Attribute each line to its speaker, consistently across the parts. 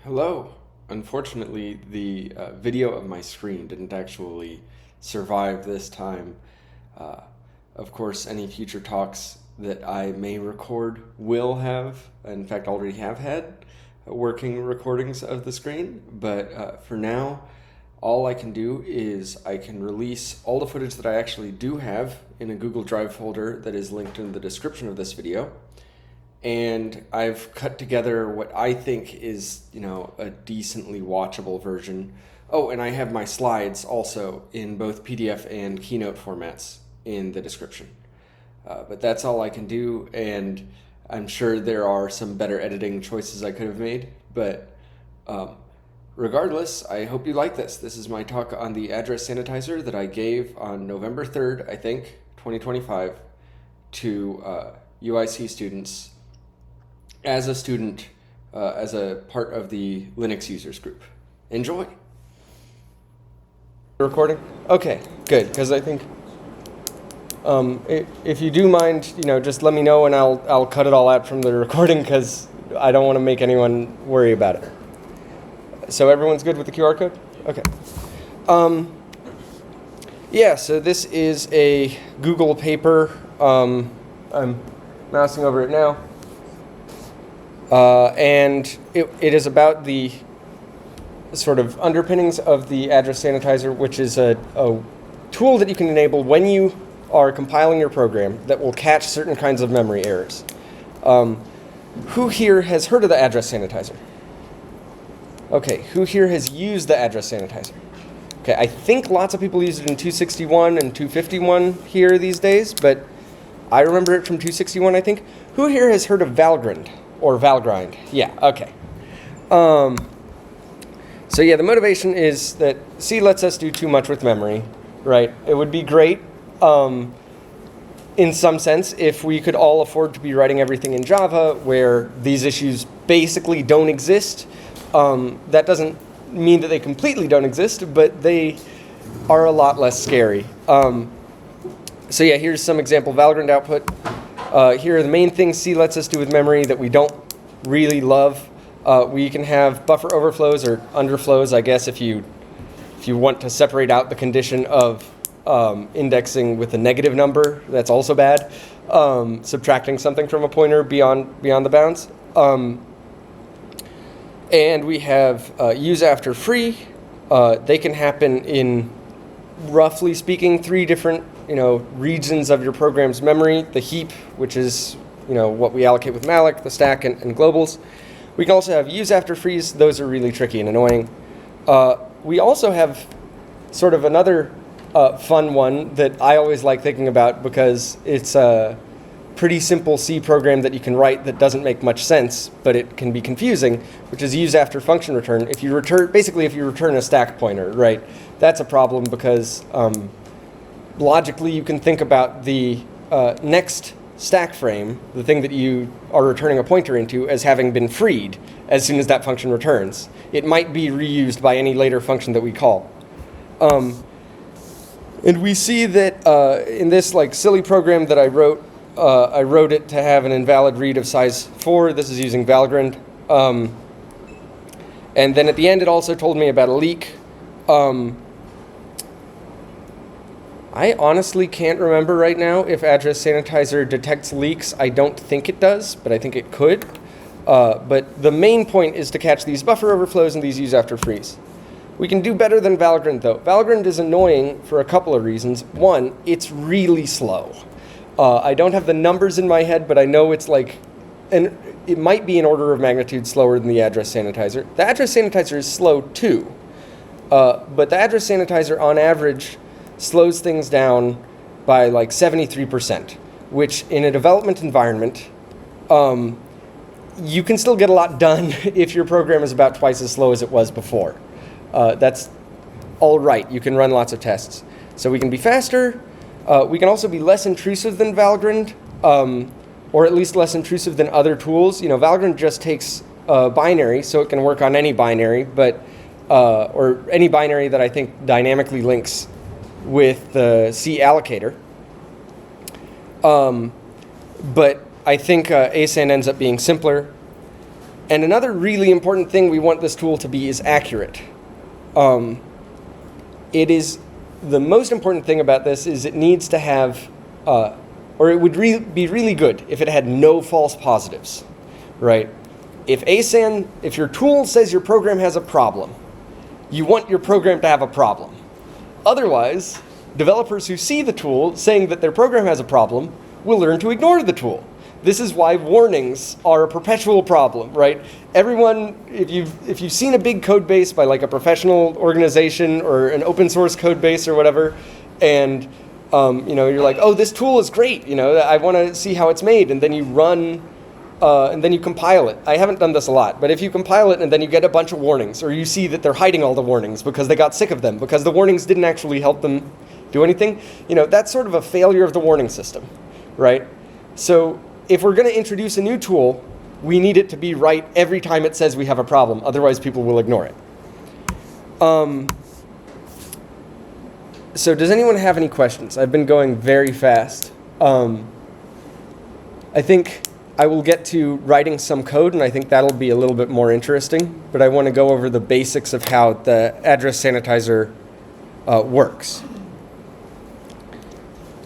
Speaker 1: Hello. Unfortunately, the video of my screen didn't actually survive this time. Uh, of course, any future talks that I may record will have, in fact, already have had working recordings of the screen. But for now, all I can do is I can release all the footage that I actually do have in a Google Drive folder that is linked in the description of this video. And I've cut together what I think is, a decently watchable version. Oh, and I have my slides also in both PDF and Keynote formats in the description. But that's all I can do, and I'm sure there are some better editing choices I could have made. But regardless, I hope you like this. This is my talk on the address sanitizer that I gave on November 3rd, I think, 2025, to UIC students as a student, as a part of the Linux users group. Enjoy. Recording? Okay, good, because I think if you do mind, just let me know and I'll cut it all out from the recording because I don't want to make anyone worry about it. So everyone's good with the QR code? Okay. Yeah, so this is a Google paper. I'm mousing over it now. And it is about the sort of underpinnings of the address sanitizer, which is a tool that you can enable when you are compiling your program that will catch certain kinds of memory errors. Who here has heard of the address sanitizer? Okay, who here has used the address sanitizer? Okay, I think lots of people use it in 261 and 251 here these days, but I remember it from 261, I think. Who here has heard of Valgrind? Or Valgrind. Yeah, okay. So yeah, the motivation is that C lets us do too much with memory, right? It would be great, in some sense, if we could all afford to be writing everything in Java, where these issues basically don't exist. That doesn't mean that they completely don't exist, but they are a lot less scary. So yeah, here's some example Valgrind output. Here are the main things C lets us do with memory that we don't really love. We can have buffer overflows or underflows, I guess, if you want to separate out the condition of indexing with a negative number. That's also bad. Subtracting something from a pointer beyond the bounds. And we have use after free. They can happen in, roughly speaking, 3 different regions of your program's memory: the heap, which is what we allocate with malloc, the stack, and globals. We can also have use after freeze. Those are really tricky and annoying. We also have sort of another fun one that I always like thinking about because it's a pretty simple C program that you can write that doesn't make much sense, but it can be confusing, which is use after function return. If you return a stack pointer, right, that's a problem because logically, you can think about the next stack frame, the thing that you are returning a pointer into, as having been freed as soon as that function returns. It might be reused by any later function that we call. And we see that in this silly program that I wrote it to have an invalid read of size 4. This is using Valgrind. And then at the end, it also told me about a leak. I honestly can't remember right now if address sanitizer detects leaks. I don't think it does, but I think it could. But the main point is to catch these buffer overflows and these use after freeze. We can do better than Valgrind, though. Valgrind is annoying for a couple of reasons. One, it's really slow. I don't have the numbers in my head, but I know it's and it might be an order of magnitude slower than the address sanitizer. The address sanitizer is slow too, but the address sanitizer on average slows things down by 73%, which in a development environment, you can still get a lot done if your program is about twice as slow as it was before. That's all right. You can run lots of tests. So we can be faster. We can also be less intrusive than Valgrind, or at least less intrusive than other tools. Valgrind just takes binary, so it can work on any binary, but or any binary that I think dynamically links with the C allocator. But I think ASAN ends up being simpler. And another really important thing we want this tool to be is accurate. It is the most important thing about this is it needs to have, or it would be really good if it had no false positives, right? If your tool says your program has a problem, you want your program to have a problem. Otherwise, developers who see the tool saying that their program has a problem will learn to ignore the tool. This is why warnings are a perpetual problem, right? Everyone, if you've seen a big code base by like a professional organization or an open source code base or whatever, and you're like, oh, this tool is great, I want to see how it's made, and then you run, and then you compile it. I haven't done this a lot, but if you compile it and then you get a bunch of warnings, or you see that they're hiding all the warnings because they got sick of them, because the warnings didn't actually help them do anything, that's sort of a failure of the warning system, right? So if we're going to introduce a new tool, we need it to be right every time it says we have a problem. Otherwise, people will ignore it. So does anyone have any questions? I've been going very fast. I think I will get to writing some code, and I think that'll be a little bit more interesting. But I want to go over the basics of how the address sanitizer works.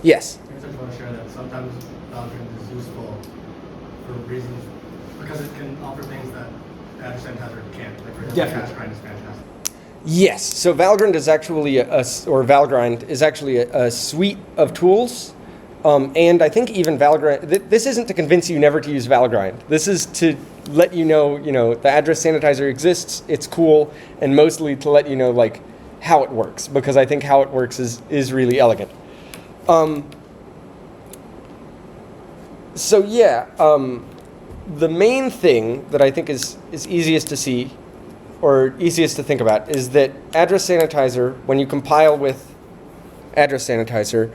Speaker 1: Yes?
Speaker 2: I just want to share that sometimes Valgrind is useful for reasons, because it can offer things that address sanitizer can't. Like, for example, cache grind is fantastic.
Speaker 1: Yes. So Valgrind is actually Valgrind is actually a suite of tools. And I think even Valgrind, this isn't to convince you never to use Valgrind. This is to let you know, the address sanitizer exists, it's cool, and mostly to let you know, like, how it works, because I think how it works is really elegant. The main thing that I think is easiest to see, or easiest to think about, is that address sanitizer, when you compile with address sanitizer,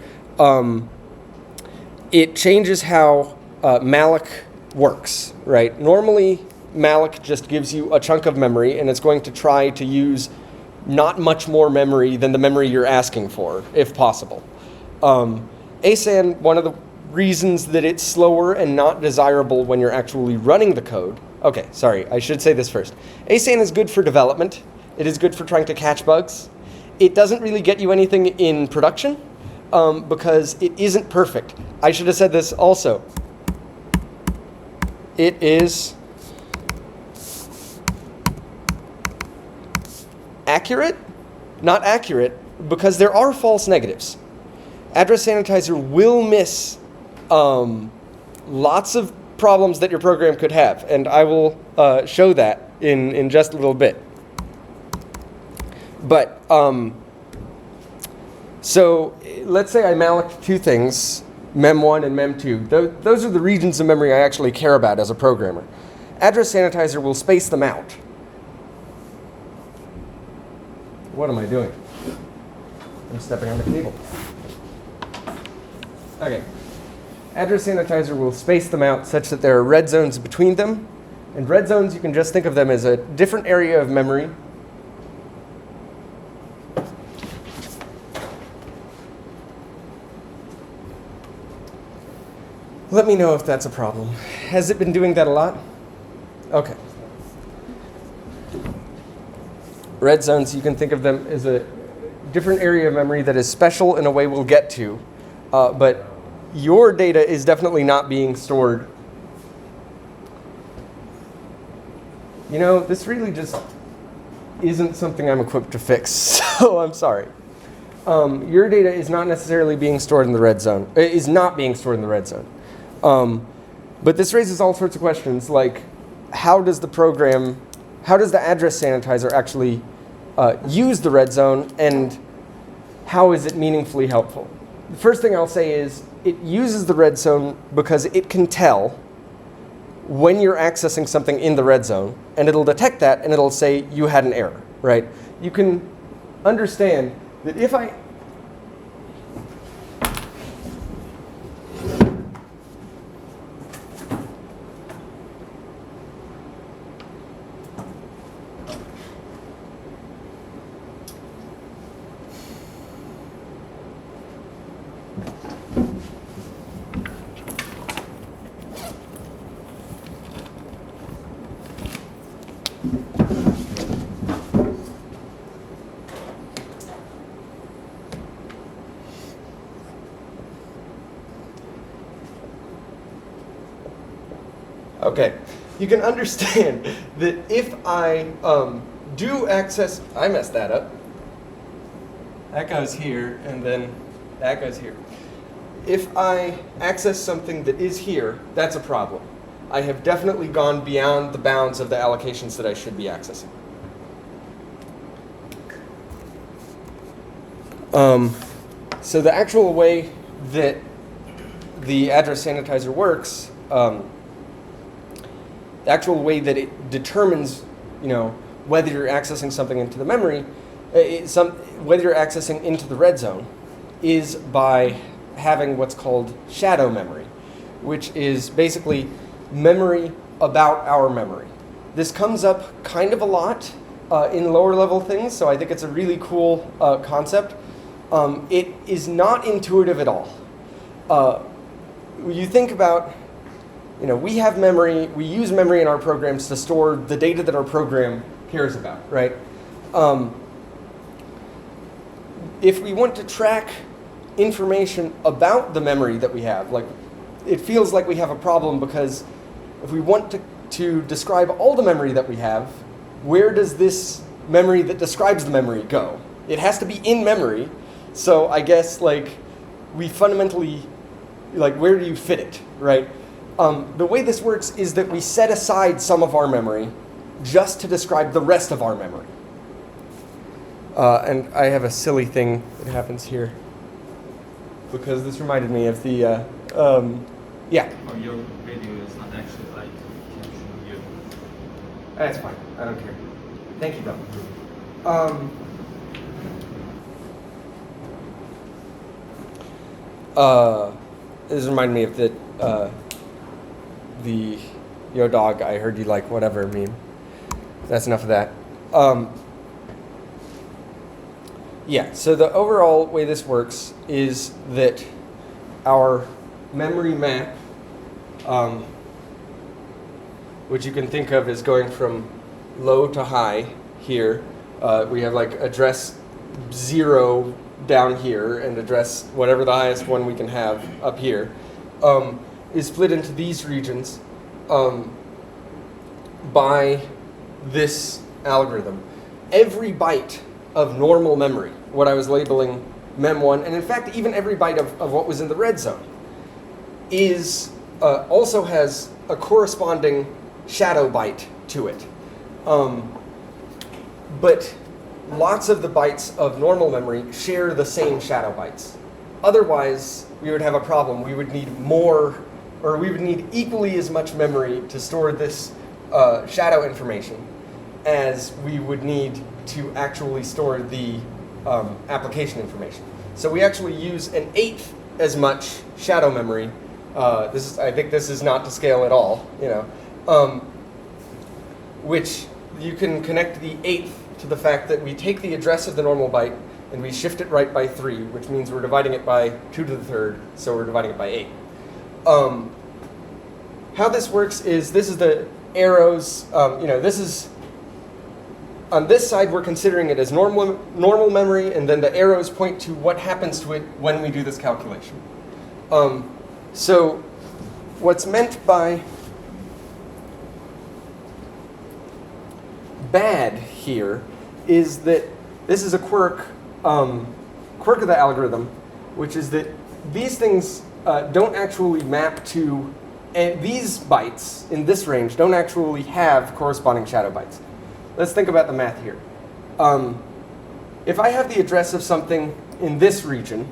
Speaker 1: it changes how malloc works, right? Normally, malloc just gives you a chunk of memory, and it's going to try to use not much more memory than the memory you're asking for, if possible. ASAN, one of the reasons that it's slower and not desirable when you're actually running the code. Okay, sorry, I should say this first. ASAN is good for development. It is good for trying to catch bugs. It doesn't really get you anything in production because it isn't perfect. I should have said this also. It is accurate, not accurate, because there are false negatives. Address sanitizer will miss lots of problems that your program could have, and I will show that in just a little bit. But so let's say I malloc two things, mem1 and mem2. Those are the regions of memory I actually care about as a programmer. Address sanitizer will space them out. What am I doing? I'm stepping on the cable. Okay. Address sanitizer will space them out such that there are red zones between them. And red zones, you can just think of them as a different area of memory. Let me know if that's a problem. Has it been doing that a lot? Okay. Red zones, you can think of them as a different area of memory that is special in a way we'll get to. But your data is definitely not being stored. This really just isn't something I'm equipped to fix, so I'm sorry. Your data is not necessarily being stored in the red zone. It is not being stored in the red zone. But this raises all sorts of questions, like how does the address sanitizer actually use the red zone, and how is it meaningfully helpful? The first thing I'll say is it uses the red zone because it can tell when you're accessing something in the red zone, and it'll detect that, and it'll say you had an error, right? You can understand that if I... Okay, you can understand that if I do access, I messed that up. That goes here, and then that goes here. If I access something that is here, that's a problem. I have definitely gone beyond the bounds of the allocations that I should be accessing. So the actual way that the address sanitizer works, the actual way that it determines, whether you're accessing something into the memory, whether you're accessing into the red zone, is by having what's called shadow memory, which is basically memory about our memory. This comes up kind of a lot in lower level things, so I think it's a really cool concept. It is not intuitive at all. You think about, we have memory, we use memory in our programs to store the data that our program cares about, right? If we want to track information about the memory that we have, it feels like we have a problem, because if we want to describe all the memory that we have, where does this memory that describes the memory go? It has to be in memory, so I guess we fundamentally, where do you fit it, right? The way this works is that we set aside some of our memory just to describe the rest of our memory. And I have a silly thing that happens here, because this reminded me of the, yeah.
Speaker 3: Oh, your video is not actually capturing you.
Speaker 1: That's fine, I don't care. Thank you, though. This reminded me of the yo dog, I heard you like whatever meme. That's enough of that. Yeah, so the overall way this works is that our memory map, which you can think of as going from low to high here, we have address 0 down here and address whatever the highest one we can have up here, is split into these regions by this algorithm. Every byte of normal memory, what I was labeling mem1, and in fact even every byte of what was in the red zone, is also has a corresponding shadow byte to it. But lots of the bytes of normal memory share the same shadow bytes. Otherwise, we would have a problem. We would need more, or we would need equally as much memory to store this shadow information as we would need to actually store the application information. So we actually use an 1/8 as much shadow memory. I think this is not to scale at all, which you can connect the 1/8 to the fact that we take the address of the normal byte and we shift it right by 3, which means we're dividing it by 2 to the 3rd, so we're dividing it by 8. How this works is, this is the arrows, this is, on this side we're considering it as normal memory, and then the arrows point to what happens to it when we do this calculation. So what's meant by bad here is that this is a quirk of the algorithm, which is that these things don't actually map to, and these bytes in this range don't actually have corresponding shadow bytes. Let's think about the math here. If I have the address of something in this region,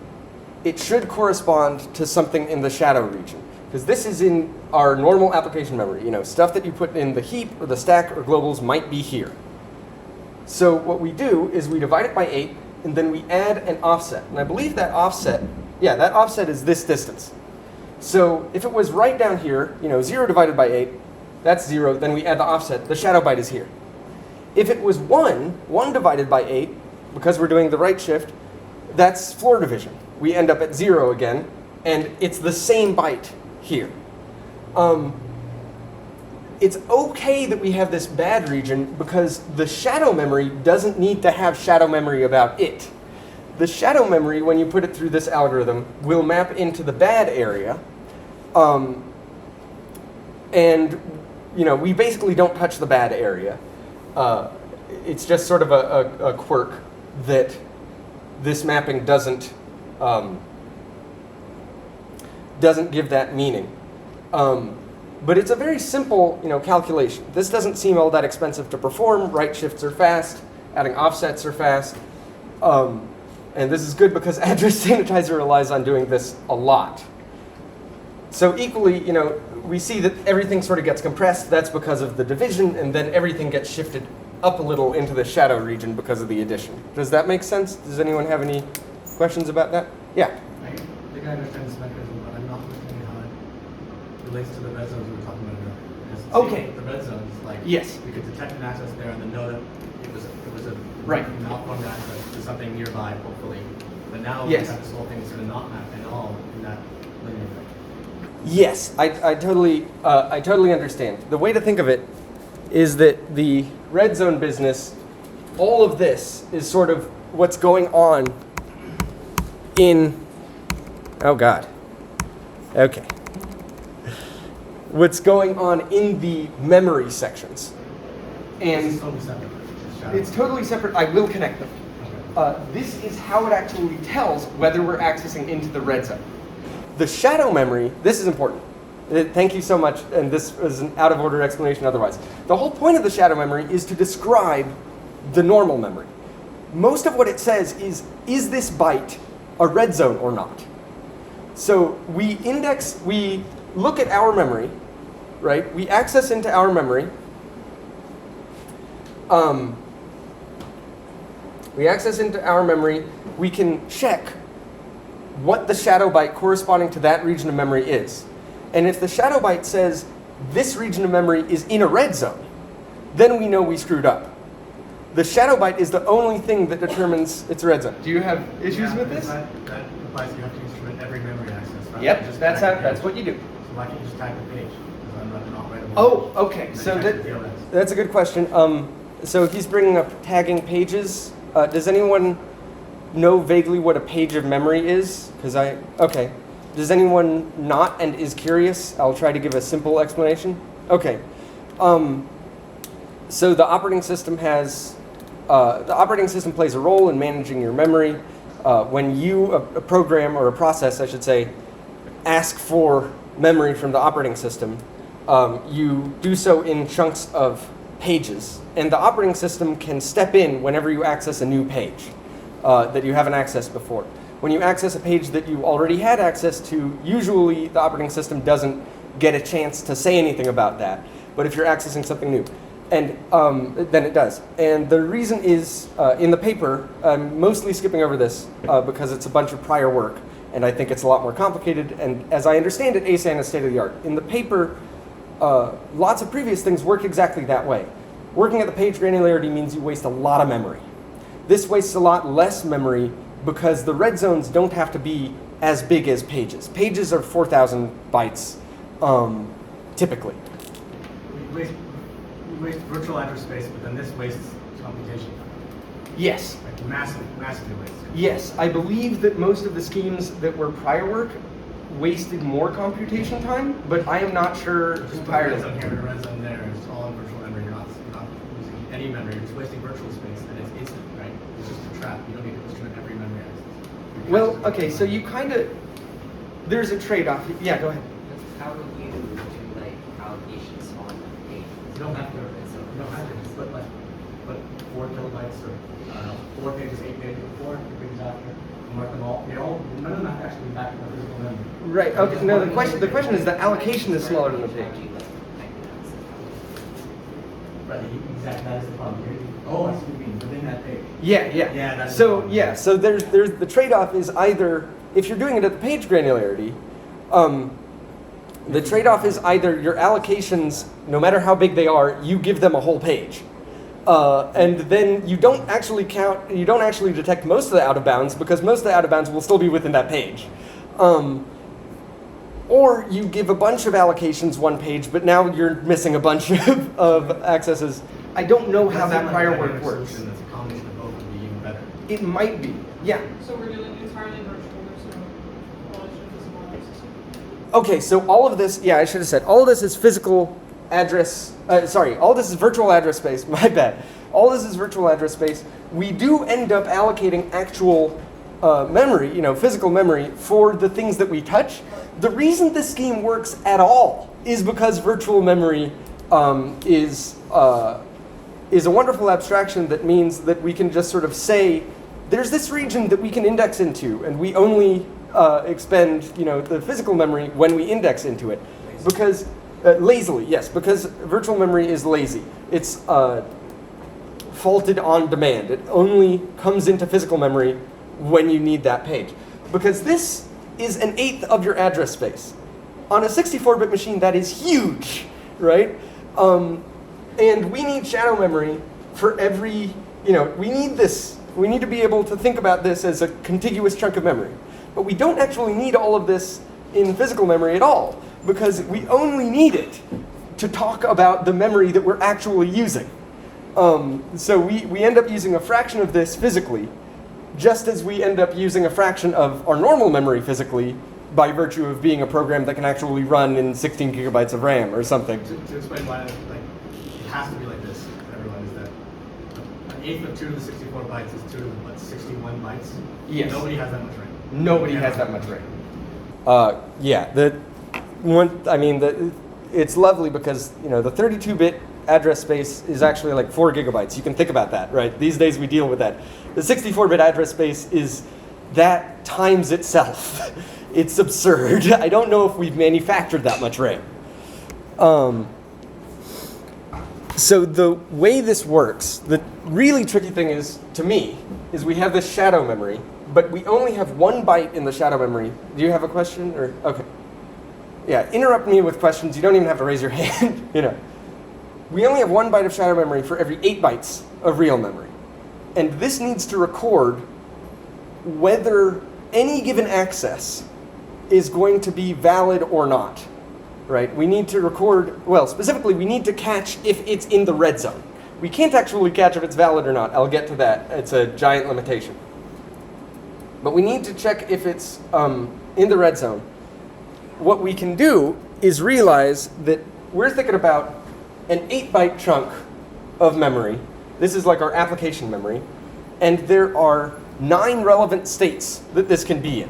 Speaker 1: it should correspond to something in the shadow region, because this is in our normal application memory. Stuff that you put in the heap or the stack or globals might be here. So what we do is we divide it by 8, and then we add an offset. And I believe that offset is this distance. So if it was right down here, 0 divided by 8, that's 0, then we add the offset, the shadow byte is here. If it was 1 divided by 8, because we're doing the right shift, that's floor division. We end up at 0 again, and it's the same byte here. it's okay that we have this bad region because the shadow memory doesn't need to have shadow memory about it. The shadow memory, when you put it through this algorithm, will map into the bad area. And we basically don't touch the bad area. It's just sort of a quirk that this mapping doesn't give that meaning. But it's a very simple, calculation. This doesn't seem all that expensive to perform. Right shifts are fast. Adding offsets are fast. And this is good because Address Sanitizer relies on doing this a lot. So equally, we see that everything sort of gets compressed. That's because of the division, and then everything gets shifted up a little into the shadow region because of the addition. Does that make sense? Does anyone have any questions about that? Yeah.
Speaker 2: I think I understand this mechanism, but I'm not understanding how it relates to the red zones we were talking about earlier. Because
Speaker 1: Okay.
Speaker 2: The red zones,
Speaker 1: Yes.
Speaker 2: we could detect an access there and then know that it was a
Speaker 1: Right.
Speaker 2: malformed access to something nearby, hopefully. But now
Speaker 1: Yes.
Speaker 2: we have this whole thing sort of not mapped at all in that linear way.
Speaker 1: Yes, I totally understand. The way to think of it is that the red zone business, all of this is sort of what's going on in, oh God, okay. What's going on in the memory sections.
Speaker 2: This is
Speaker 1: And
Speaker 2: totally separate.
Speaker 1: it's totally separate. I will connect them. This is how it actually tells whether we're accessing into the red zone. The shadow memory, this is important. Thank you so much, and this was an out of order explanation otherwise. The whole point of the shadow memory is to describe the normal memory. Most of what it says is this byte a red zone or not? So we look at our memory, right? We access into our memory. We can check what the shadow byte corresponding to that region of memory is. And if the shadow byte says this region of memory is in a red zone, then we know we screwed up. The shadow byte is the only thing that determines it's a red zone. Do you have issues with this?
Speaker 2: That implies you have to instrument every memory access. Right?
Speaker 1: Yep,
Speaker 2: Just
Speaker 1: that's
Speaker 2: tag the
Speaker 1: that's
Speaker 2: page.
Speaker 1: what you do.
Speaker 2: So why can't you just tag the page? Because I'm not writable.
Speaker 1: Oh, okay.
Speaker 2: And
Speaker 1: So
Speaker 2: then check the DLS.
Speaker 1: that's a good question. So he's bringing up tagging pages. Does anyone know vaguely what a page of memory is? Okay. Does anyone not and is curious? I'll try to give a simple explanation. Okay. So the operating system plays a role in managing your memory. When you, a program or a process, I should say, ask for memory from the operating system, you do so in chunks of pages. And the operating system can step in whenever you access a new page that you haven't accessed before. When you access a page that you already had access to, usually the operating system doesn't get a chance to say anything about that. But if you're accessing something new, and then it does. And the reason is, in the paper, I'm mostly skipping over this because it's a bunch of prior work, and I think it's a lot more complicated. And as I understand it, ASAN is state of the art. In the paper, lots of previous things work exactly that way. Working at the page granularity means you waste a lot of memory. This wastes a lot less memory because the red zones don't have to be as big as pages. Pages are 4,000 bytes, typically.
Speaker 2: We waste virtual address space, but then this wastes computation.
Speaker 1: Yes.
Speaker 2: Like massively wastes.
Speaker 1: Yes, I believe that most of the schemes that were prior work wasted more computation time, but I am not sure
Speaker 2: Just put a
Speaker 1: entirely.
Speaker 2: red zone here and a red zone there, and it's all in virtual memory. You're not using any memory. You're just wasting virtual space, and it's instant, right? It's just a trap. You don't need to instrument every memory access.
Speaker 1: Well, okay, so you kind of, there's a trade-off. Yeah, go ahead.
Speaker 4: How do you do like allocations on the page?
Speaker 2: You don't have to. You don't have to. Just put 4 kilobytes or 4 pages, 8 pages, 4 pages after. Mark them all. None of them have to actually be back in the physical memory.
Speaker 1: Right. Okay. No, the question is the allocation is smaller than the page.
Speaker 2: Right. Exactly. That is the problem. Oh, I see what you mean. Within that page.
Speaker 1: Yeah.
Speaker 2: Yeah, that's
Speaker 1: So
Speaker 2: the problem.
Speaker 1: yeah. So there's the trade-off is either if you're doing it at the page granularity, the trade-off is either your allocations, no matter how big they are, you give them a whole page. And then you don't actually detect most of the out of bounds because most of the out of bounds will still be within that page. Or you give a bunch of allocations one page, but now you're missing a bunch of accesses. I don't know how that prior work works.
Speaker 2: That's a combination of both would be even better.
Speaker 1: It might be, yeah.
Speaker 5: So we're doing entirely virtual, there's no knowledge of physical addresses.
Speaker 1: Okay, so all of this, yeah, I should have said, all of this is physical address, all this is virtual address space, my bad. All this is virtual address space. We do end up allocating actual memory, physical memory for the things that we touch. The reason this scheme works at all is because virtual memory is a wonderful abstraction that means that we can just sort of say, there's this region that we can index into, and we only expend, the physical memory when we index into it. Because, lazily, yes, because virtual memory is lazy. It's faulted on demand. It only comes into physical memory when you need that page. Because this is 1/8 of your address space. On a 64-bit machine, that is huge, right? And we need shadow memory for every, we need this. We need to be able to think about this as a contiguous chunk of memory. But we don't actually need all of this in physical memory at all, because we only need it to talk about the memory that we're actually using. So we end up using a fraction of this physically, just as we end up using a fraction of our normal memory physically by virtue of being a program that can actually run in 16 gigabytes of RAM or something.
Speaker 2: To explain why it has to be like this, everyone, is that 1/8 of 2 to the 64 bytes is 2 to the 61 bytes.
Speaker 1: Yes.
Speaker 2: Nobody has that much RAM.
Speaker 1: Nobody has that much RAM. It's lovely because the 32-bit address space is actually like 4 gigabytes. You can think about that, right? These days we deal with that. The 64-bit address space is that times itself. It's absurd. I don't know if we've manufactured that much RAM. So the way this works, the really tricky thing is, to me, is we have this shadow memory, but we only have 1 byte in the shadow memory. Do you have a question? Or okay. Yeah, interrupt me with questions. You don't even have to raise your hand. We only have 1 byte of shadow memory for every 8 bytes of real memory. And this needs to record whether any given access is going to be valid or not, right? We need to record, specifically, we need to catch if it's in the red zone. We can't actually catch if it's valid or not. I'll get to that. It's a giant limitation. But we need to check if it's in the red zone. What we can do is realize that we're thinking about an 8-byte chunk of memory. This is like our application memory. And there are 9 relevant states that this can be in.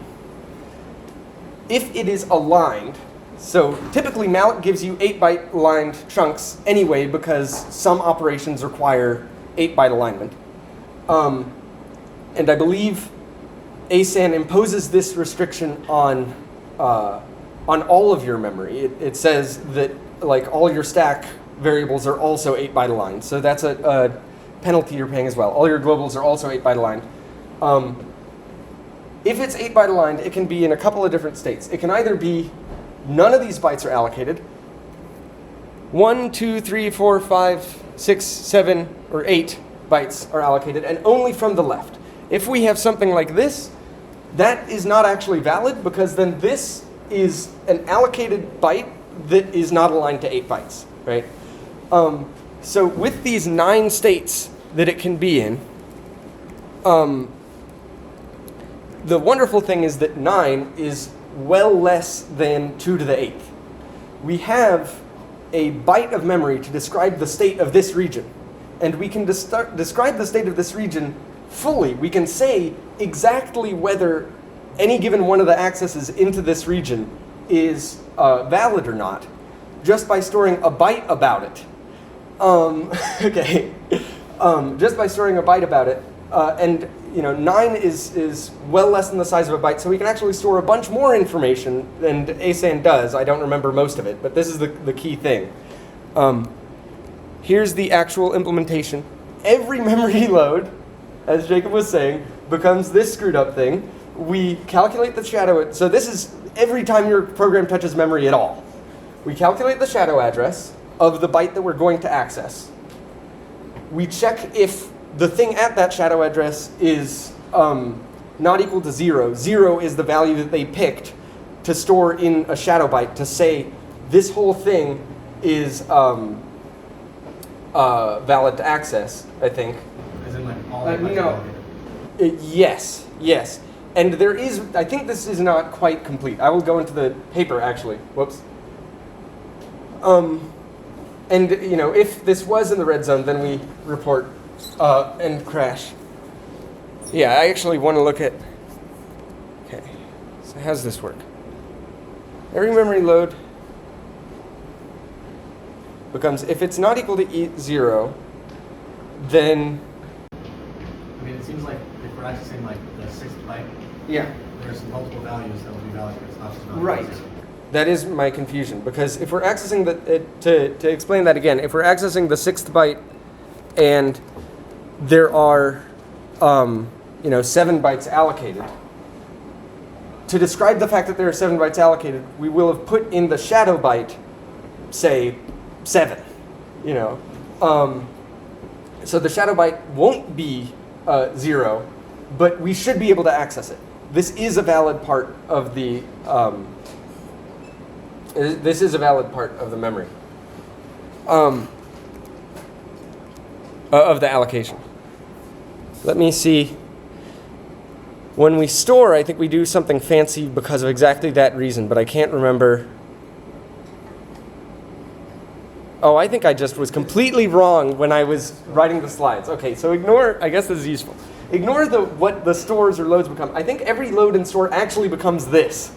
Speaker 1: If it is aligned, so typically malloc gives you 8-byte aligned chunks anyway because some operations require 8-byte alignment. And I believe ASAN imposes this restriction on all of your memory. It says that all your stack variables are also 8-byte aligned. So that's a penalty you're paying as well. All your globals are also 8-byte aligned. If it's 8-byte aligned, it can be in a couple of different states. It can either be none of these bytes are allocated. 1, 2, 3, 4, 5, 6, 7, or 8 bytes are allocated, and only from the left. If we have something like this, that is not actually valid because then this is an allocated byte that is not aligned to 8 bytes, right? So with these 9 states that it can be in, the wonderful thing is that 9 is well less than 2 to the 8th. We have a byte of memory to describe the state of this region. And we can describe the state of this region fully. We can say exactly whether any given one of the accesses into this region is valid or not, just by storing a byte about it. Just by storing a byte about it. And 9 is well less than the size of a byte, so we can actually store a bunch more information than ASAN does. I don't remember most of it, but this is the key thing. Here's the actual implementation. Every memory load, as Jacob was saying, becomes this screwed up thing. We calculate the shadow, so this is every time your program touches memory at all. We calculate the shadow address of the byte that we're going to access. We check if the thing at that shadow address is not equal to 0. 0 is the value that they picked to store in a shadow byte to say this whole thing is valid to access, I think.
Speaker 2: As in like all
Speaker 1: No.
Speaker 2: 8 bytes are allocated.
Speaker 1: Yes, yes. And there is, I think this is not quite complete. I will go into the paper actually. Whoops. And you know, if this was in the red zone, then we report and crash. Yeah, I actually want to look at. Okay, so how does this work? Every memory load becomes, if it's not equal to 0, then
Speaker 2: I mean, it seems like if we're accessing like the 6th byte,
Speaker 1: yeah.
Speaker 2: there's multiple values that will be valid. It's not just valid.
Speaker 1: Right. That is my confusion, because if we're accessing to explain that again, if we're accessing the 6th byte and there are 7 bytes allocated, to describe the fact that there are 7 bytes allocated, we will have put in the shadow byte, say 7, so the shadow byte won't be 0, but we should be able to access it. This is a valid part of the memory of the allocation. Let me see. When we store, I think we do something fancy because of exactly that reason, but I can't remember. Oh, I think I just was completely wrong when I was writing the slides. Okay, so ignore, I guess this is useful. Ignore what the stores or loads become. I think every load and store actually becomes this.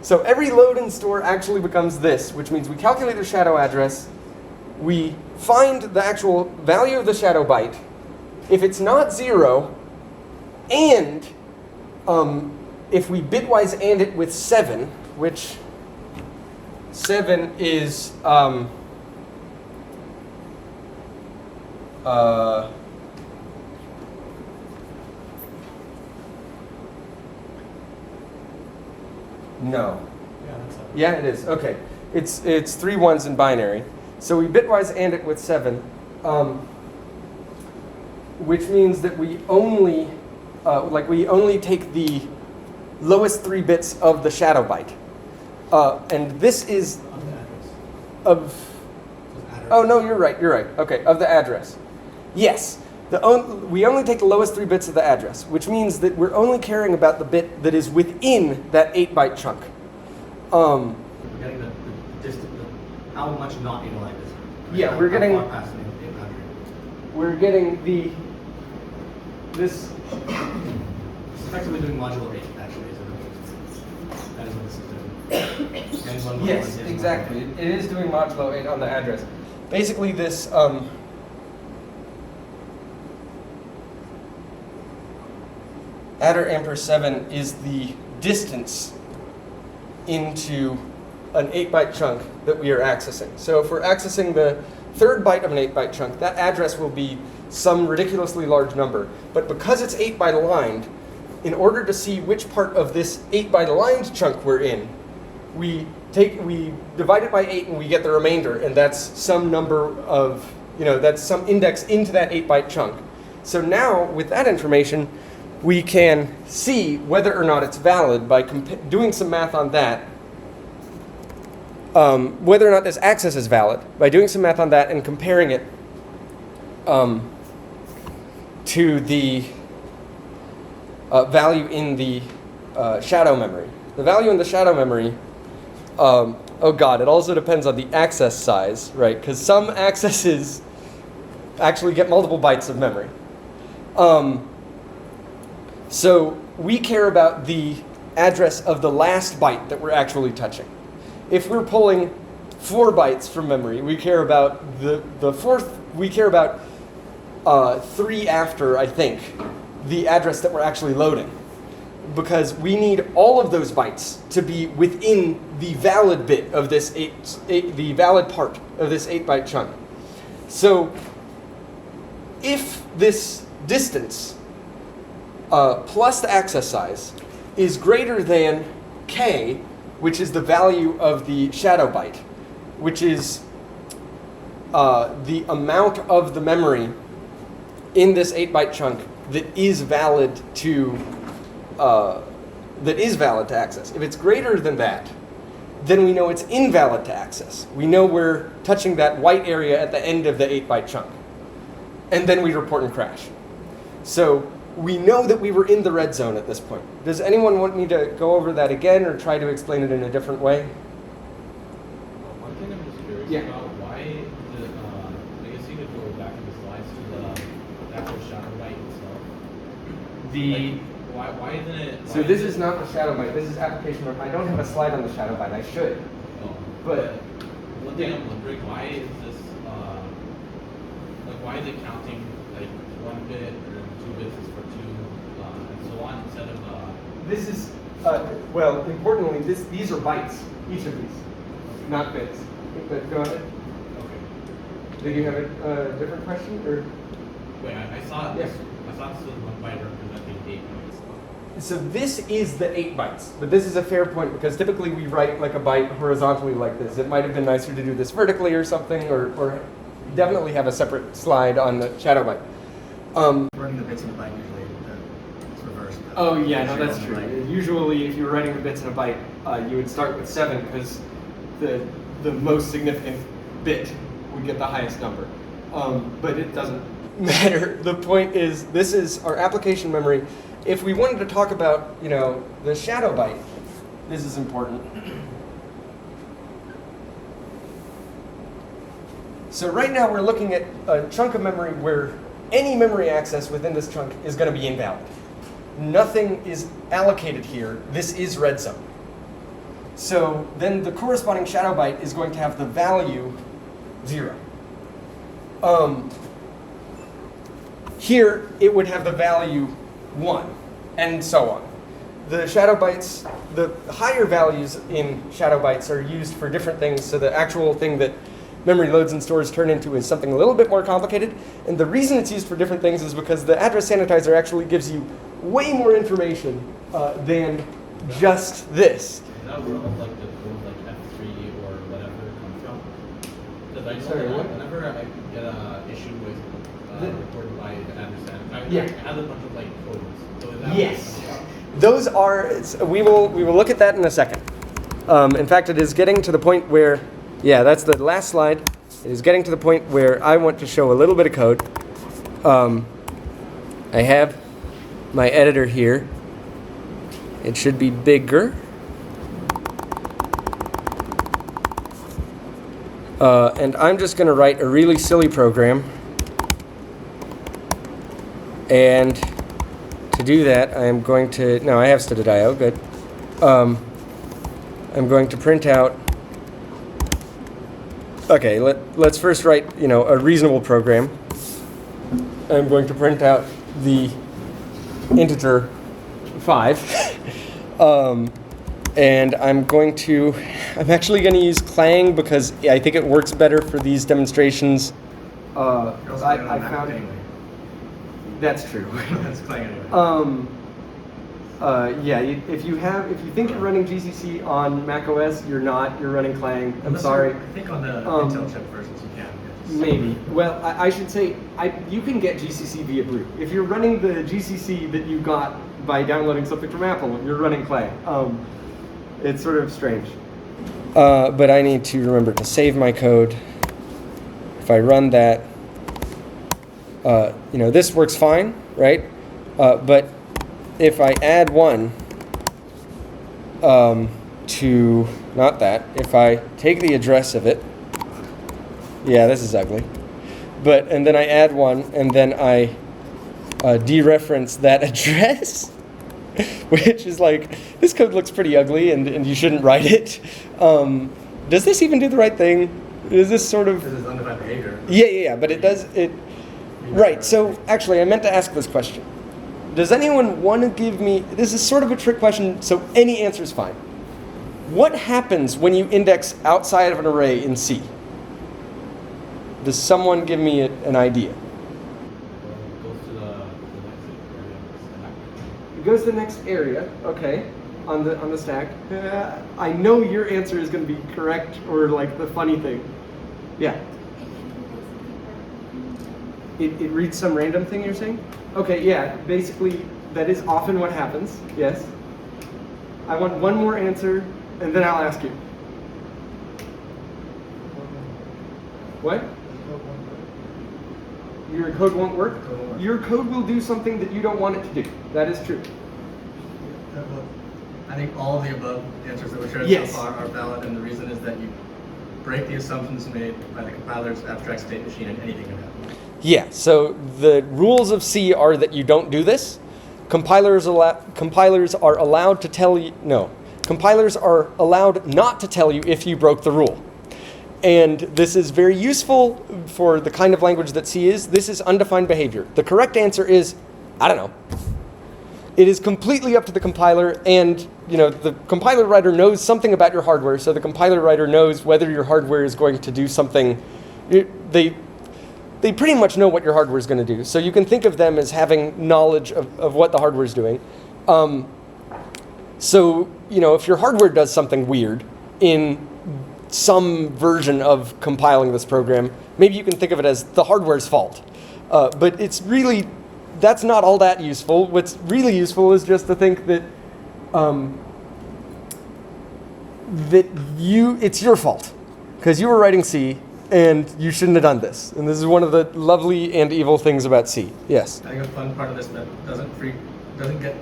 Speaker 1: So every load and store actually becomes this, which means we calculate the shadow address, we find the actual value of the shadow byte. If it's not 0, and if we bitwise AND it with 7, which 7 is no.
Speaker 2: Yeah, that's it.
Speaker 1: Yeah, it is. Okay. It's 3 ones in binary. So we bitwise AND it with 7, which means that we only take the lowest 3 bits of the shadow byte. And this is
Speaker 2: Of the address.
Speaker 1: of
Speaker 2: So it's address.
Speaker 1: oh no, you're right. Okay, of the address. Yes. We only take the lowest 3 bits of the address, which means that we're only caring about the bit that is within that 8-byte chunk.
Speaker 2: We're getting the distance, how much not inline is it?
Speaker 1: Yeah,
Speaker 2: How-
Speaker 1: we're
Speaker 2: how
Speaker 1: getting-
Speaker 2: far past the boundary?
Speaker 1: We're getting this.
Speaker 2: It's effectively doing modulo 8, actually, isn't it? That is what this is doing. And one
Speaker 1: Yes,
Speaker 2: is
Speaker 1: exactly.
Speaker 2: modulo 8.
Speaker 1: It is doing modulo 8 on the address. Basically, this adder amper 7 is the distance into an 8-byte chunk that we are accessing. So if we're accessing the 3rd byte of an 8-byte chunk, that address will be some ridiculously large number. But because it's 8-byte aligned, in order to see which part of this 8-byte aligned chunk we're in, we divide it by 8 and we get the remainder, and that's some number of, that's some index into that 8-byte chunk. So now, with that information, we can see whether or not it's valid by doing some math on that, whether or not this access is valid, by doing some math on that and comparing it to the value in the shadow memory. The value in the shadow memory, oh god, it also depends on the access size, right? Because some accesses actually get multiple bytes of memory. So we care about the address of the last byte that we're actually touching. If we're pulling 4 bytes from memory, we care about the fourth, we care about 3 after, I think, the address that we're actually loading. Because we need all of those bytes to be within the valid bit of this the valid part of this 8-byte chunk. So if this distance plus the access size is greater than k, which is the value of the shadow byte, which is the amount of the memory in this 8-byte chunk that is valid to that is valid to access. If it's greater than that, then we know it's invalid to access. We know we're touching that white area at the end of the 8-byte chunk. And then we report and crash. So we know that we were in the red zone at this point. Does anyone want me to go over that again or try to explain it in a different way?
Speaker 6: One thing I'm just curious
Speaker 1: Yeah.
Speaker 6: about, why the, I guess you could go back in the slides to the actual shadow byte itself. Why isn't it?
Speaker 1: So this is not the shadow byte. This is application. I don't have a slide on the shadow byte. I should. But
Speaker 6: one thing I'm wondering, why is this, why is it counting like 1 bit or 2 bits is for 2, and so on, instead of,
Speaker 1: this is, well, importantly, these are bytes, each of these, not bits. But go ahead.
Speaker 6: okay.
Speaker 1: Do you have a different question, or?
Speaker 6: Wait, I thought
Speaker 1: Yes.
Speaker 6: this was 1 byte representing 8 bytes.
Speaker 1: So this is the 8 bytes, but this is a fair point because typically we write like a byte horizontally like this. It might have been nicer to do this vertically or something, or definitely have a separate slide on the shadow byte.
Speaker 2: Running the bits in the byte usually, it's reversed.
Speaker 1: Oh yeah, no, that's true. Usually, if you were writing the bits in a byte, you would start with 7 because the most significant bit would get the highest number. But it doesn't matter. The point is, this is our application memory. If we wanted to talk about, the shadow byte, this is important. So right now we're looking at a chunk of memory where any memory access within this chunk is going to be invalid. Nothing is allocated here. This is red zone. So then the corresponding shadow byte is going to have the value 0. Here it would have the value 1, and so on. The shadow bytes, the higher values in shadow bytes are used for different things, so the actual thing that memory loads and stores turn into is something a little bit more complicated. And the reason it's used for different things is because the address sanitizer actually gives you way more information than just this.
Speaker 6: Is that where like the code like F3 or whatever comes from? Because I know
Speaker 1: Sorry,
Speaker 6: that
Speaker 1: what?
Speaker 6: whenever I get an issue with recorded by the address sanitizer,
Speaker 1: Yeah.
Speaker 6: it has a bunch of like codes. So is that
Speaker 1: Yes. Those are, we will look at that in a second. In fact, it is getting to the point where, yeah, that's the last slide. It is getting to the point where I want to show a little bit of code. I have my editor here. It should be bigger. And I'm just going to write a really silly program. And to do that, I'm going to, no, I have std.io, good. I'm going to print out, okay, let's first write, a reasonable program. I'm going to print out the integer 5. And I'm actually going to use Clang because I think it works better for these demonstrations. I found
Speaker 2: anyway.
Speaker 1: that's true.
Speaker 2: That's Clang anyway.
Speaker 1: Yeah, if you think you're running GCC on macOS, you're not. You're running Clang. I'm
Speaker 2: Unless
Speaker 1: sorry.
Speaker 2: I think on the Intel chip versions you can. Yes.
Speaker 1: Maybe. Well, I should say you can get GCC via boot. If you're running the GCC that you got by downloading something from Apple, you're running Clang. It's sort of strange. But I need to remember to save my code. If I run that, this works fine, right? But if I add 1 to, not that, if I take the address of it, yeah, this is ugly. And then I add 1, and then I dereference that address, which is like, this code looks pretty ugly, and you shouldn't write it. Does this even do the right thing? Is this sort of...
Speaker 2: This is undefined behavior.
Speaker 1: Yeah, but it does, right, so actually I meant to ask this question. Does anyone want to give me, this is sort of a trick question, so any answer is fine. What happens when you index outside of an array in C? Does someone give me an idea?
Speaker 6: It goes to the next area of the stack.
Speaker 1: It goes to the next area, okay, on the stack. I know your answer is going to be correct, or like the funny thing. Yeah. It reads some random thing, you're saying? Okay, yeah, basically that is often what happens, yes. I want one more answer, and then I'll ask you. What? Your code won't work?
Speaker 2: Code won't work.
Speaker 1: Your code will do something that you don't want it to do. That is true.
Speaker 2: I think all of the above answers that were shared
Speaker 1: Yes.
Speaker 2: so far are valid, and the reason is that you break the assumptions made by the compiler's abstract state machine, and anything can happen.
Speaker 1: Yeah, so the rules of C are that you don't do this. Compilers are allowed to tell you, no. Compilers are allowed not to tell you if you broke the rule. And this is very useful for the kind of language that C is. This is undefined behavior. The correct answer is, I don't know. It is completely up to the compiler, and the compiler writer knows something about your hardware, so the compiler writer knows whether your hardware is going to do something. They pretty much know what your hardware is going to do, so you can think of them as having knowledge of what the hardware is doing. So if your hardware does something weird in some version of compiling this program, maybe you can think of it as the hardware's fault. But that's not all that useful. What's really useful is just to think that it's your fault because you were writing C and you shouldn't have done this. And this is one of the lovely and evil things about C. Yes.
Speaker 2: I think a fun part of this that doesn't get,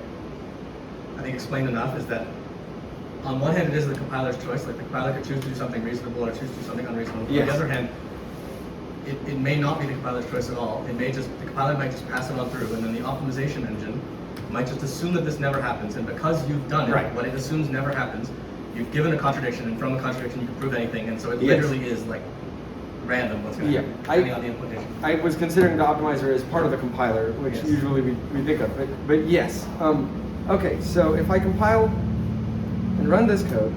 Speaker 2: I think, explained enough is that on one hand it is the compiler's choice. Like the compiler could choose to do something reasonable or choose to do something unreasonable.
Speaker 1: Yes.
Speaker 2: On the other hand, it may not be the compiler's choice at all. The compiler might just pass it on through, and then the optimization engine might just assume that this never happens. And because you've done it,
Speaker 1: Right.
Speaker 2: what it assumes never happens, you've given a contradiction, and from a contradiction you can prove anything. And so it
Speaker 1: Yes.
Speaker 2: literally is like random what's going to happen, depending on the implementation.
Speaker 1: I was considering the optimizer as part of the compiler, which
Speaker 2: Yes.
Speaker 1: usually we think of. But yes. Okay, so if I compile and run this code,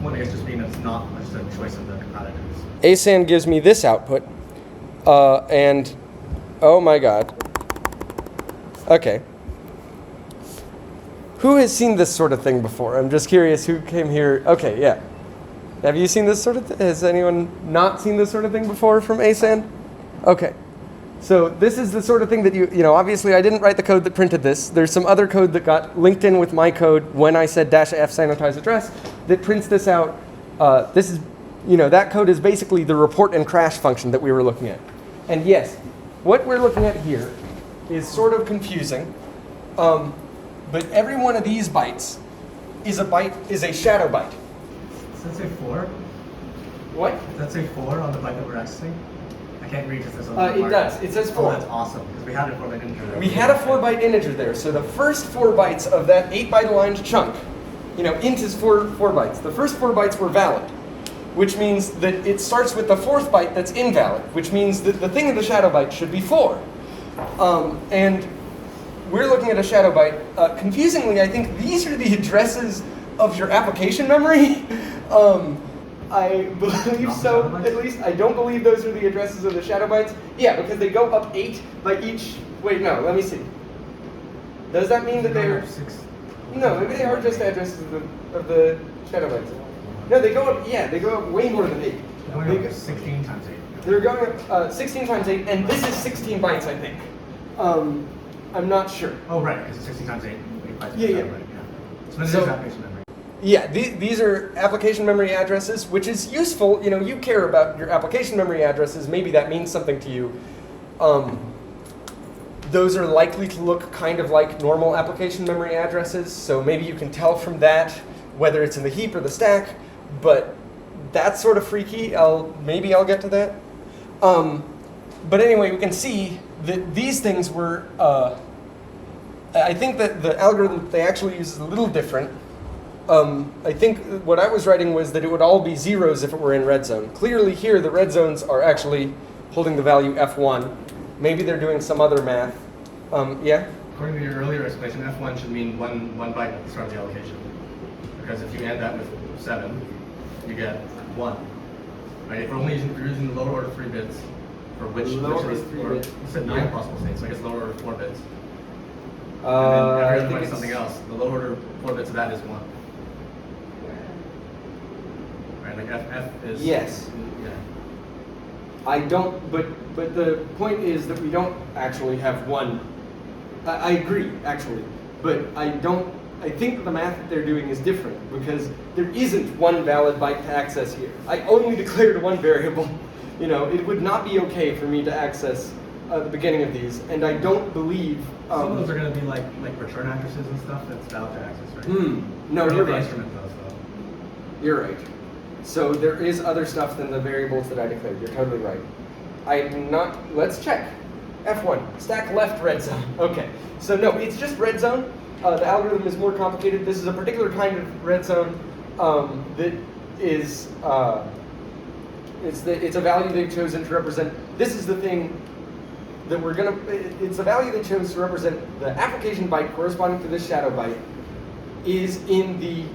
Speaker 2: One thing is just being that it's not just a choice of the compiler.
Speaker 1: ASAN gives me this output, and oh my god. Okay. Who has seen this sort of thing before? I'm just curious who came here. Okay, yeah. Have you seen this sort of thing? Has anyone not seen this sort of thing before from ASAN? Okay. So this is the sort of thing that obviously I didn't write the code that printed this. There's some other code that got linked in with my code when I said -f sanitize address that prints this out. This is, that code is basically the report and crash function that we were looking at. And yes, what we're looking at here is sort of confusing. But every one of these bytes is a shadow byte.
Speaker 2: Does that say 4?
Speaker 1: What?
Speaker 2: Does that say 4 on the byte that we're accessing? I can't read because there's
Speaker 1: It does. It says 4.
Speaker 2: Oh, that's awesome. Because we had a 4-byte integer there.
Speaker 1: We had a 4-byte integer there, so the first 4 bytes of that 8-byte aligned chunk, int is 4 bytes. The first 4 bytes were valid, which means that it starts with the 4th byte that's invalid, which means that the thing in the shadow byte should be 4. And we're looking at a shadow byte. Confusingly, I think these are the addresses of your application memory. I believe
Speaker 2: Not
Speaker 1: so,
Speaker 2: shadow bytes?
Speaker 1: at least. I don't believe those are the addresses of the shadow bytes. Yeah, because they go up 8 by each. Wait, no, let me see. Does that mean that they're...
Speaker 2: 6.
Speaker 1: No, maybe they are just addresses of the shadow bytes. No, they go up, they go up way more than 8.
Speaker 2: We're
Speaker 1: They
Speaker 2: going
Speaker 1: go-
Speaker 2: up 16 times 8.
Speaker 1: They're going up 16 times 8, and this is 16 bytes, I think. I'm not sure.
Speaker 2: Oh, right, because it's 16 times 8. 8 bytes.
Speaker 1: Yeah, yeah.
Speaker 2: Right, So this
Speaker 1: So-
Speaker 2: is application memory.
Speaker 1: Yeah, these are application memory addresses, which is useful. You care about your application memory addresses. Maybe that means something to you. Those are likely to look kind of like normal application memory addresses, so maybe you can tell from that whether it's in the heap or the stack, but that's sort of freaky. Maybe I'll get to that. But anyway, we can see that these things were, I think that the algorithm that they actually use is a little different. I think what I was writing was that it would all be zeros if it were in red zone. Clearly here, the red zones are actually holding the value f1. Maybe they're doing some other math. Yeah?
Speaker 2: According to your earlier explanation, F1 should mean one byte at the start of the allocation. Because if you add that with 7, you get 1. Right? If we're using the lower order 3 bits, for which
Speaker 1: Lower
Speaker 2: of
Speaker 1: order
Speaker 2: these,
Speaker 1: 3
Speaker 2: or
Speaker 1: bits.
Speaker 2: you said 9
Speaker 1: Yeah.
Speaker 2: possible states, so I guess lower order 4 bits. And
Speaker 1: I
Speaker 2: then every other
Speaker 1: think
Speaker 2: one is
Speaker 1: it's
Speaker 2: something else. The lower order 4 bits of that is 1. Right? Like F is...
Speaker 1: Yes.
Speaker 2: Yeah.
Speaker 1: I don't, but the point is that we don't actually have one. I agree, actually, but I don't I think the math that they're doing is different because there isn't one valid byte to access here. I only declared one variable. You know, it would not be okay for me to access the beginning of these, and I don't believe.
Speaker 2: Some of those are going to be like return addresses and stuff that's valid to access, right?
Speaker 1: No,
Speaker 2: Or
Speaker 1: you're
Speaker 2: the
Speaker 1: right.
Speaker 2: instrument does, though.
Speaker 1: You're right. So there is other stuff than the variables that I declared. You're totally right. I'm not. Let's check. F1, stack left red zone. Okay. So no, it's just red zone. The algorithm is more complicated. This is a particular kind of red zone that is. It's a value they've chosen to represent. This is the thing that we're gonna. It's a value they chose to represent the application byte corresponding to this shadow byte is in the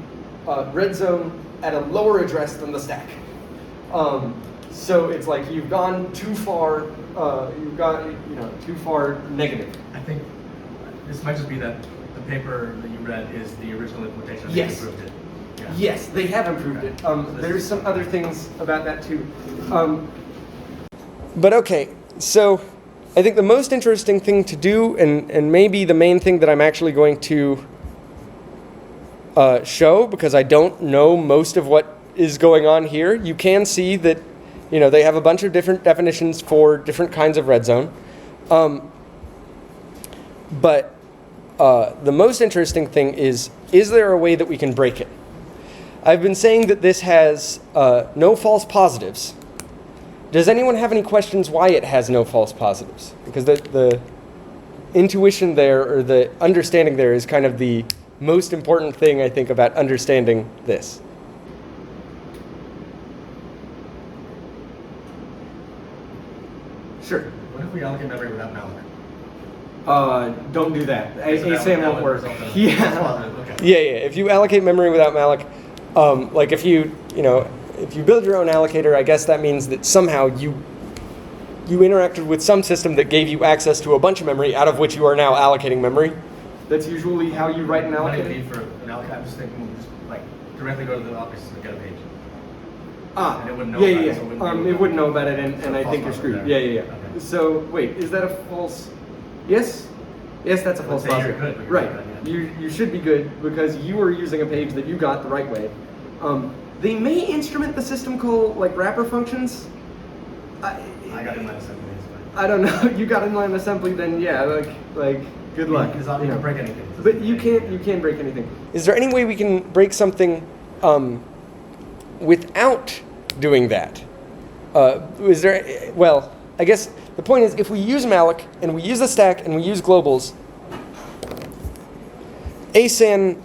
Speaker 1: red zone at a lower address than the stack. So it's like you've gone too far. You've got too far negative.
Speaker 2: I think this might just be that the paper that you read is the original implementation.
Speaker 1: Yes.
Speaker 2: They improved it. Yeah.
Speaker 1: Yes, they have improved it. There's some other things about that too. But okay, so I think the most interesting thing to do, and maybe the main thing that I'm actually going to show, because I don't know most of what is going on here, you can see that they have a bunch of different definitions for different kinds of red zone. But the most interesting thing is there a way that we can break it? I've been saying that this has no false positives. Does anyone have any questions why it has no false positives? Because the intuition there, or the understanding there, is kind of the most important thing, I think, about understanding this. Sure.
Speaker 2: What if we allocate memory without malloc?
Speaker 1: Don't do that.
Speaker 2: Okay, so
Speaker 1: ASAN
Speaker 2: that
Speaker 1: won't
Speaker 2: would
Speaker 1: work.
Speaker 2: result in
Speaker 1: Yeah.
Speaker 2: false positive, okay.
Speaker 1: Yeah. If you allocate memory without malloc, like if you build your own allocator, I guess that means that somehow you interacted with some system that gave you access to a bunch of memory, out of which you are now allocating memory. That's usually how you write an
Speaker 2: What do you
Speaker 1: allocator.
Speaker 2: need for an allocator? I'm just thinking, just like directly go to the operating system and get a page. And it wouldn't know
Speaker 1: yeah,
Speaker 2: about
Speaker 1: yeah,
Speaker 2: it, so it
Speaker 1: yeah.
Speaker 2: wouldn't be-
Speaker 1: It wouldn't know about it, and
Speaker 2: So
Speaker 1: I
Speaker 2: false
Speaker 1: think you're
Speaker 2: positive
Speaker 1: screwed.
Speaker 2: there.
Speaker 1: Yeah, yeah, yeah.
Speaker 2: Okay.
Speaker 1: So wait, is that a false? Yes. Yes, that's a
Speaker 2: Let's
Speaker 1: false
Speaker 2: say you're
Speaker 1: positive.
Speaker 2: good, but you're
Speaker 1: Right.
Speaker 2: not, yeah.
Speaker 1: You should be good because you are using a page that you got the right way. They may instrument the system call like wrapper functions.
Speaker 2: I got inline assembly. It's fine.
Speaker 1: I don't know. You got inline assembly, then yeah, like good luck.
Speaker 2: It's not, you can break anything.
Speaker 1: But you can't break anything. Is there any way we can break something without doing that? Is there? Well, I guess the point is, if we use malloc and we use the stack and we use globals, ASAN.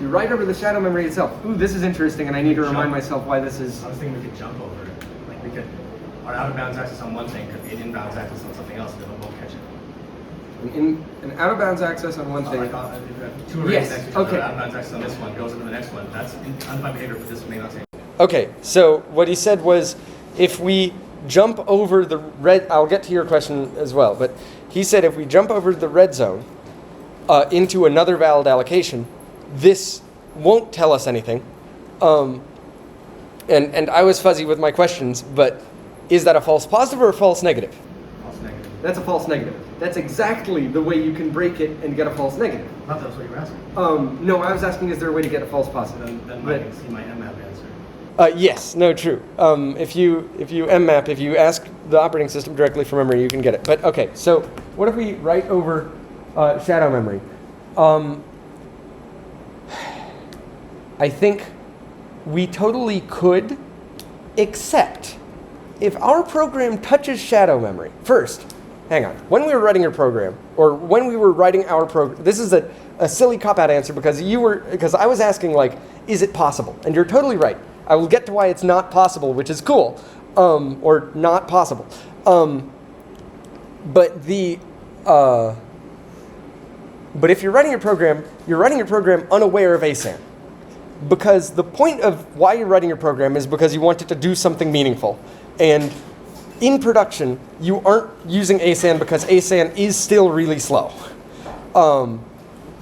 Speaker 1: You write over the shadow memory itself. Ooh, this is interesting, and I need to remind myself why this is.
Speaker 2: I was thinking we could jump over it. Like we could, our out of bounds access on one thing could be an inbounds access on something else, and it won't catch it.
Speaker 1: An out of bounds access on one
Speaker 2: Not
Speaker 1: thing.
Speaker 2: like if you have two arrays
Speaker 1: Yes,
Speaker 2: next to each other,
Speaker 1: okay.
Speaker 2: out of bounds access on this one goes into the next one. That's undefined behavior, but this may not say.
Speaker 1: Okay, so what he said was, if we jump over the red, I'll get to your question as well, but he said if we jump over the red zone into another valid allocation, this won't tell us anything. And I was fuzzy with my questions, but is that a false positive or a false negative?
Speaker 2: False negative.
Speaker 1: That's a false negative. That's exactly the way you can break it and get a false negative.
Speaker 2: I thought that was what you were asking.
Speaker 1: No, I was asking, is there a way to get a false positive?
Speaker 2: Then
Speaker 1: But-
Speaker 2: might see my mmap answer.
Speaker 1: Yes, no, true. If you mmap, if you ask the operating system directly from memory, you can get it. But okay, so what if we write over shadow memory? I think we totally could, except if our program touches shadow memory. First, hang on. When we were writing your program, or when we were writing our program, this is a silly cop-out answer because I was asking, like, is it possible? And you're totally right. I will get to why it's not possible, which is cool, or not possible. But if you're writing your program unaware of ASAN. Because the point of why you're writing your program is because you want it to do something meaningful. And in production, you aren't using ASAN because ASAN is still really slow.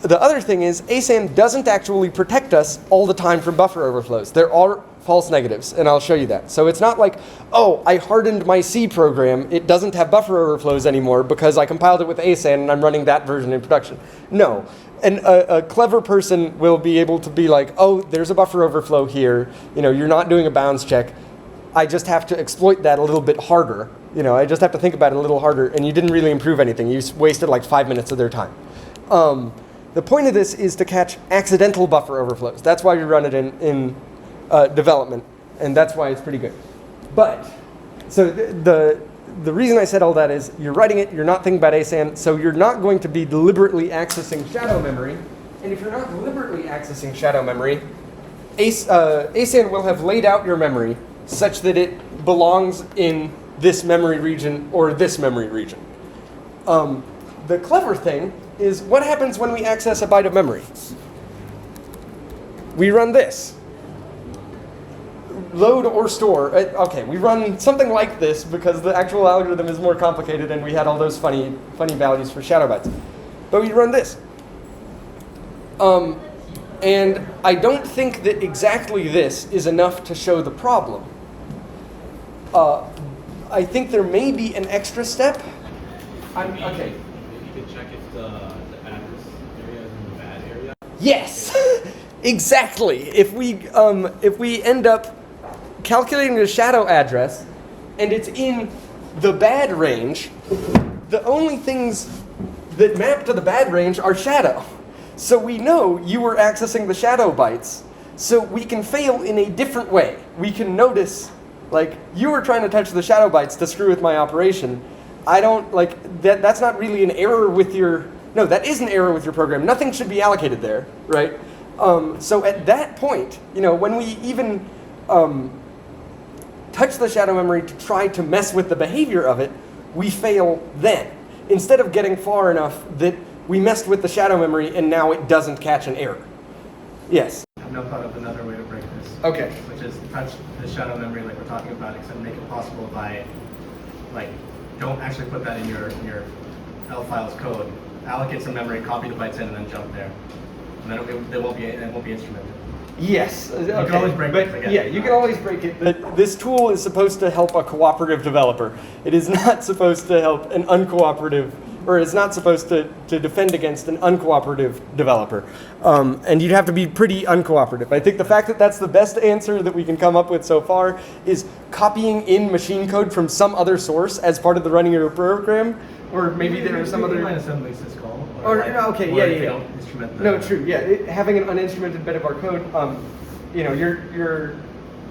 Speaker 1: The other thing is ASAN doesn't actually protect us all the time from buffer overflows. There are false negatives, and I'll show you that. So it's not like, oh, I hardened my C program, it doesn't have buffer overflows anymore because I compiled it with ASAN and I'm running that version in production. No. And a clever person will be able to be like, oh, there's a buffer overflow here. You know, you're not doing a bounds check. I just have to exploit that a little bit harder. You know, I just have to think about it a little harder, and you didn't really improve anything. You wasted like 5 minutes of their time. The point of this is to catch accidental buffer overflows. That's why we run it in development, and that's why it's pretty good. But, so the reason I said all that is you're writing it, you're not thinking about ASAN, so you're not going to be deliberately accessing shadow memory. And if you're not deliberately accessing shadow memory, ASAN will have laid out your memory such that it belongs in this memory region or this memory region. The clever thing is what happens when we access a byte of memory? We run this. Load or store. Okay, we run something like this because the actual algorithm is more complicated and we had all those funny values for shadow bytes. But we run this. And I don't think that exactly this is enough to show the problem. I think there may be an extra step. Okay.
Speaker 6: Maybe you could check if the address area is in the bad area.
Speaker 1: Yes, exactly. If we end up calculating the shadow address and it's in the bad range, the only things that map to the bad range are shadow. So we know you were accessing the shadow bytes, so we can fail in a different way. We can notice, like, you were trying to touch the shadow bytes to screw with my operation. I don't, like, that's not really an error with your, no, that is an error with your program. Nothing should be allocated there, right? So at that point, you know, when we even touch the shadow memory to try to mess with the behavior of it, we fail then. Instead of getting far enough that we messed with the shadow memory and now it doesn't catch an error. Yes?
Speaker 2: I've now thought of another way to break this.
Speaker 1: Okay.
Speaker 2: Which is touch the shadow memory like we're talking about, except make it possible by, like, don't actually put that in your L files code. Allocate some memory, copy the bytes in, and then jump there. And then it won't be instrumented.
Speaker 1: Yes.
Speaker 2: You can always break it. Again.
Speaker 1: Yeah, you can always break it. But this tool is supposed to help a cooperative developer. It is not supposed to help an uncooperative, or it's not supposed to defend against an uncooperative developer. And you'd have to be pretty uncooperative. I think the fact that that's the best answer that we can come up with so far is copying in machine code from some other source as part of the running of your program, or maybe there are some other...
Speaker 2: Line assembly syscall.
Speaker 1: Okay,
Speaker 2: or
Speaker 1: yeah. No, true, yeah. Having an uninstrumented bit of our code, you know,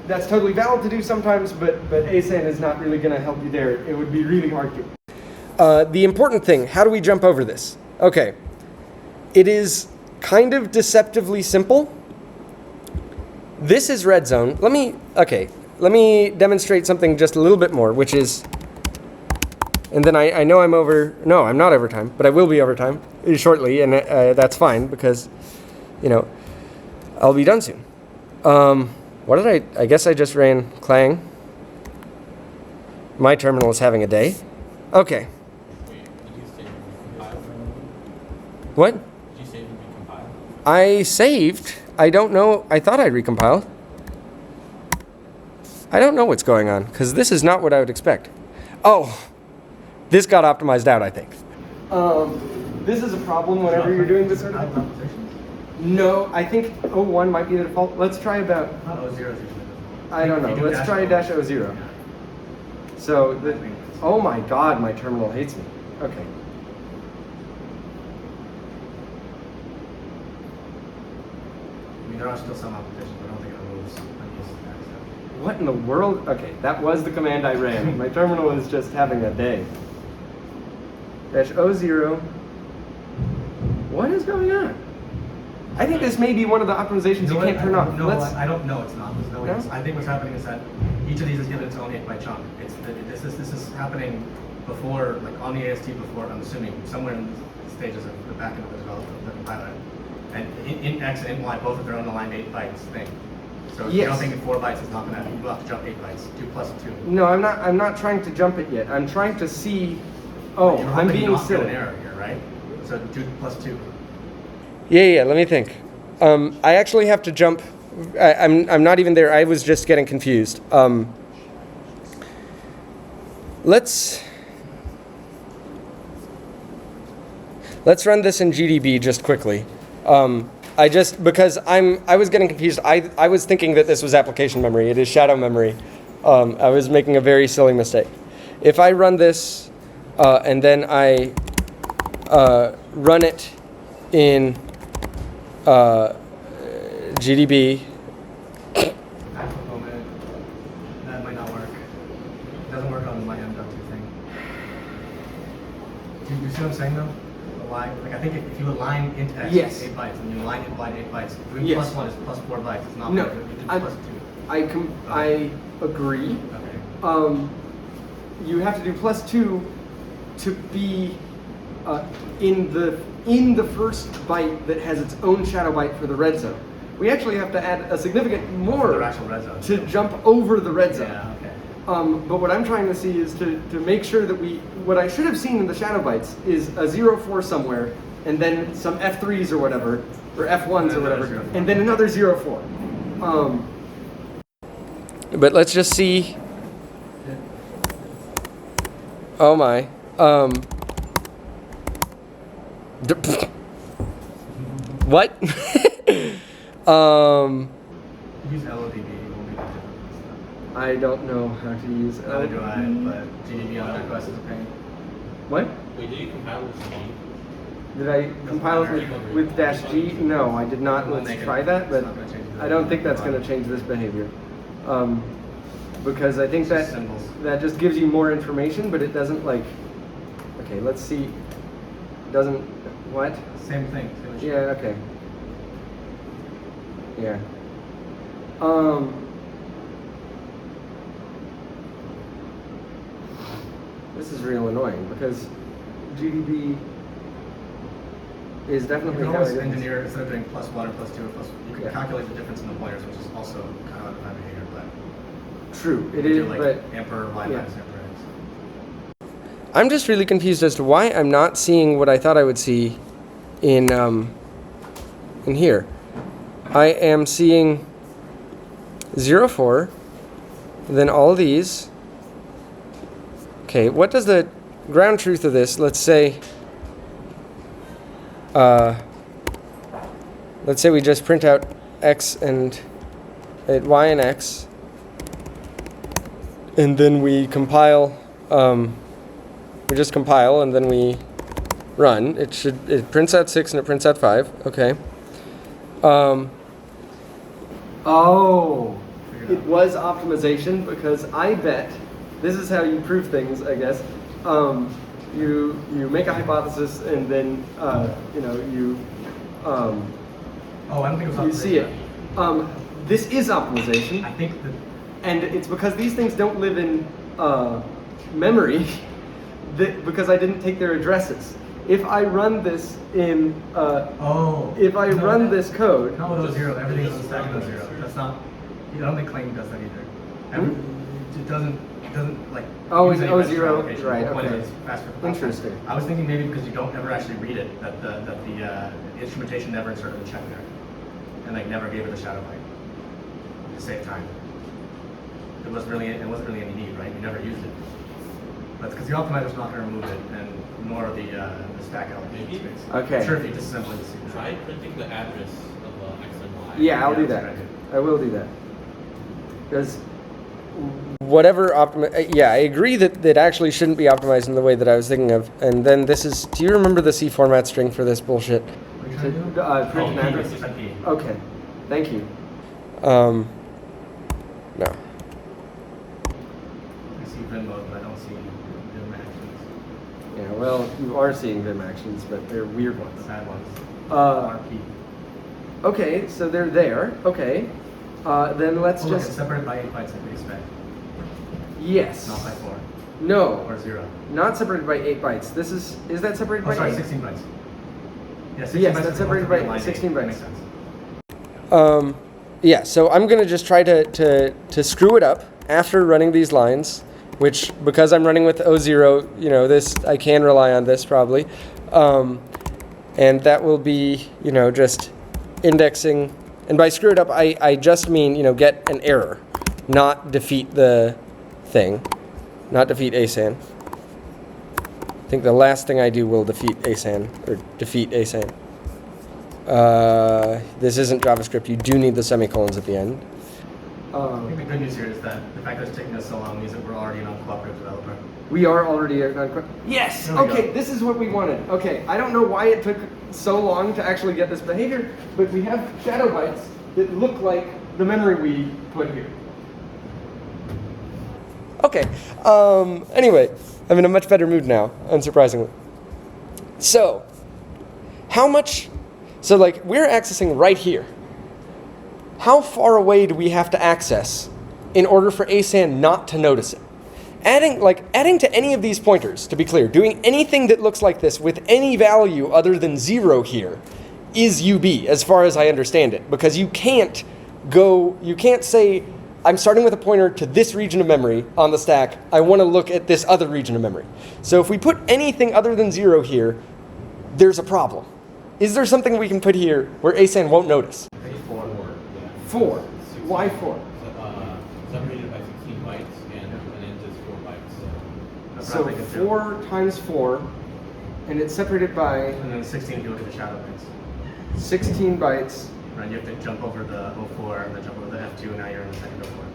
Speaker 1: that's totally valid to do sometimes, but ASAN is not really going to help you there. It would be really hard to. The important thing, how do we jump over this? Okay, it is kind of deceptively simple. This is red zone. Let me demonstrate something just a little bit more, which is, and then I know I'm over, no, I'm not over time, but I will be over time shortly, and that's fine because, you know, I'll be done soon. What did I guess I just ran Clang. My terminal is having a day. Okay.
Speaker 6: Wait, did you save and recompile?
Speaker 1: What?
Speaker 6: Did you save and recompile?
Speaker 1: I saved. I don't know. I thought I'd recompiled. I don't know what's going on because this is not what I would expect. Oh, this got optimized out, I think. This is a problem whenever you're doing this. No, I think 01 might be the default. Let's try about.
Speaker 2: Not 0.
Speaker 1: I don't know. Let's try -00. So, oh my God, my terminal hates me. Okay.
Speaker 2: I mean, there are still some applications, but I don't think it moves.
Speaker 1: What in the world? Okay, that was the command I ran. My terminal is just having a day. -00. What is going on? I think this may be one of the optimizations you can't turn off.
Speaker 2: No, I don't know. It's not. There's no way.
Speaker 1: No?
Speaker 2: I think what's happening is that each of these is given its own 8-byte chunk. This is happening before, like on the AST before. I'm assuming somewhere in the stages of the back end of the development of the compiler, and in X and in Y both of their own aligned 8 bytes thing. So if you don't think 4 bytes is not going to, you have to jump 8 bytes. 2 plus 2.
Speaker 1: No, I'm not trying to jump it yet. I'm trying to see. Oh,
Speaker 2: You're
Speaker 1: I'm
Speaker 2: hoping
Speaker 1: being
Speaker 2: not get
Speaker 1: silly.
Speaker 2: an error here, right? So 2 plus 2.
Speaker 1: Yeah, let me think. I actually have to jump. I'm not even there. I was just getting confused. Let's run this in GDB just quickly. Because I was getting confused. I was thinking that this was application memory. It is shadow memory. I was making a very silly mistake. If I run this and then I run it in GDB.
Speaker 2: That might not work. It doesn't work on my M.2 thing. Do you see what I'm saying though? The line, like I think if you align int x
Speaker 1: Yes.
Speaker 2: 8 bytes and you align int y 8 bytes, doing
Speaker 1: Yes.
Speaker 2: plus 1 is plus 4 bytes. It's not
Speaker 1: No,
Speaker 2: like you do
Speaker 1: I-
Speaker 2: plus 2.
Speaker 1: I agree.
Speaker 2: Okay.
Speaker 1: You have to do +2 to be in the first byte that has its own shadow byte for the red zone. We actually have to add a significant
Speaker 2: The
Speaker 1: more
Speaker 2: actual red zone.
Speaker 1: to jump over the red zone.
Speaker 2: Yeah, okay.
Speaker 1: But what I'm trying to see is to make sure that what I should have seen in the shadow bytes is a 04 somewhere, and then some F3s or whatever, or F1s or
Speaker 2: And
Speaker 1: whatever,
Speaker 2: another 04.
Speaker 1: and then another 04. But let's just see. Oh my. What?
Speaker 2: Use LODB, it won't be that different.
Speaker 1: I don't know how to use
Speaker 2: Neither do I, but GDB on macOS is a pain.
Speaker 1: What?
Speaker 6: Wait, did you compile with G?
Speaker 1: Did I compile it with -G? No, I did not. Let's try that, but I don't think that's going to change this behavior. Because I think that
Speaker 2: Symbols.
Speaker 1: that just gives you more information, but it doesn't like. Okay, let's see. Doesn't what?
Speaker 2: Same thing. Same issue.
Speaker 1: Yeah. Okay. Yeah. This is real annoying because GDB is
Speaker 2: You
Speaker 1: definitely
Speaker 2: can
Speaker 1: how
Speaker 2: always
Speaker 1: it is.
Speaker 2: engineer, instead of doing +1 or +2 or plus, you can
Speaker 1: Yeah.
Speaker 2: calculate the difference in the pointers, which is also kind of undefined behavior, but
Speaker 1: True, it
Speaker 2: you
Speaker 1: is,
Speaker 2: do like
Speaker 1: but
Speaker 2: amper y
Speaker 1: yeah.
Speaker 2: minus amper x.
Speaker 1: I'm just really confused as to why I'm not seeing what I thought I would see in here. I am seeing 04, then all these. Okay, what does the ground truth of this? Let's say we just print out x and y and x, and then we compile. We just compile and then we run. It prints out 6 and it prints out 5. Okay. Oh, it was optimization because I bet this is how you prove things. I guess you make a hypothesis and then you
Speaker 2: Oh, I don't think it was
Speaker 1: you see it.
Speaker 2: optimization.
Speaker 1: This is optimization.
Speaker 2: I think that
Speaker 1: And it's because these things don't live in memory, because I didn't take their addresses. If I run this in, if I run this code,
Speaker 2: not with those zero, everything is stacking those zero. That's not. I don't think claim does that either. It doesn't like.
Speaker 1: Oh,
Speaker 2: use
Speaker 1: it's
Speaker 2: any register
Speaker 1: zero,
Speaker 2: allocation.
Speaker 1: right,
Speaker 2: The point
Speaker 1: okay.
Speaker 2: is it's faster.
Speaker 1: Interesting.
Speaker 2: I was thinking maybe because you don't ever actually read it, that the instrumentation never inserted the check there, and like never gave it a shadow byte to save time. It wasn't really any need, right? You never used it. But because the optimizer's not going to remove it, and nor the stack allocation
Speaker 6: Maybe.
Speaker 2: space.
Speaker 1: Okay.
Speaker 2: I'm sure if you disassemble it,
Speaker 6: Try printing the address of X and Y.
Speaker 1: yeah, I'll do
Speaker 2: that's
Speaker 1: that.
Speaker 2: a good
Speaker 1: I will do that. Because whatever yeah, I agree that actually shouldn't be optimized in the way that I was thinking of. And then this is, do you remember the C format string for this bullshit?
Speaker 2: What are you trying to do?
Speaker 1: Print an address.
Speaker 2: P.
Speaker 1: Okay, thank you.
Speaker 2: I
Speaker 1: No.
Speaker 2: see Vim mode, but I don't see Vim actions.
Speaker 1: Yeah, well, you are seeing Vim actions, but they're weird
Speaker 2: The
Speaker 1: ones.
Speaker 2: bad ones.
Speaker 1: Uh,
Speaker 2: RP.
Speaker 1: Okay, so they're there. Okay. Then let's
Speaker 2: Oh, look, it's
Speaker 1: just.
Speaker 2: separated by 8 bytes like we expect,
Speaker 1: Yes.
Speaker 2: not by 4
Speaker 1: No.
Speaker 2: or 0.
Speaker 1: Not separated by 8 bytes. This is that separated
Speaker 2: Oh,
Speaker 1: by
Speaker 2: sorry,
Speaker 1: 8?
Speaker 2: 16 bytes. Yeah, 16
Speaker 1: Yes,
Speaker 2: bytes
Speaker 1: that's
Speaker 2: is
Speaker 1: separated
Speaker 2: multiple
Speaker 1: by
Speaker 2: line
Speaker 1: 16
Speaker 2: eight. That
Speaker 1: bytes.
Speaker 2: makes sense.
Speaker 1: Yeah, so I'm gonna just try to screw it up after running these lines, which because I'm running with O0, this I can rely on this probably. And that will be, just indexing. And by screw it up, I just mean, get an error, not defeat the thing, not defeat asan. I think the last thing I do will defeat asan, or defeat asan. This isn't JavaScript. You do need the semicolons at the end.
Speaker 2: I think the good news here is that the fact that it's taking us so long means that we're already an uncooperative developer.
Speaker 1: We are already yes.
Speaker 2: There we
Speaker 1: Okay,
Speaker 2: go.
Speaker 1: this is what we wanted. Okay, I don't know why it took so long to actually get this behavior, but we have shadow bytes that look like the memory we put here. Okay. Anyway, I'm in a much better mood now, unsurprisingly. So, how much? So, like, we're accessing right here. How far away do we have to access in order for asan not to notice it? Adding to any of these pointers, to be clear, doing anything that looks like this with any value other than 0 here is UB, as far as I understand it, because you can't say, I'm starting with a pointer to this region of memory on the stack, I want to look at this other region of memory. So if we put anything other than 0 here, there's a problem. Is there something we can put here where asan won't notice?
Speaker 2: 4.
Speaker 1: 4. Why 4?
Speaker 6: Separated by 16 bytes and an int is 4 bytes.
Speaker 2: That's
Speaker 1: So
Speaker 2: what I'm thinking, too.
Speaker 1: 4 times 4, and it's separated by
Speaker 2: And then 16 if you look at the shadow bytes.
Speaker 1: 16 bytes.
Speaker 2: Right, you have to jump over the 04 and then jump over the F2, and now you're in the second 04.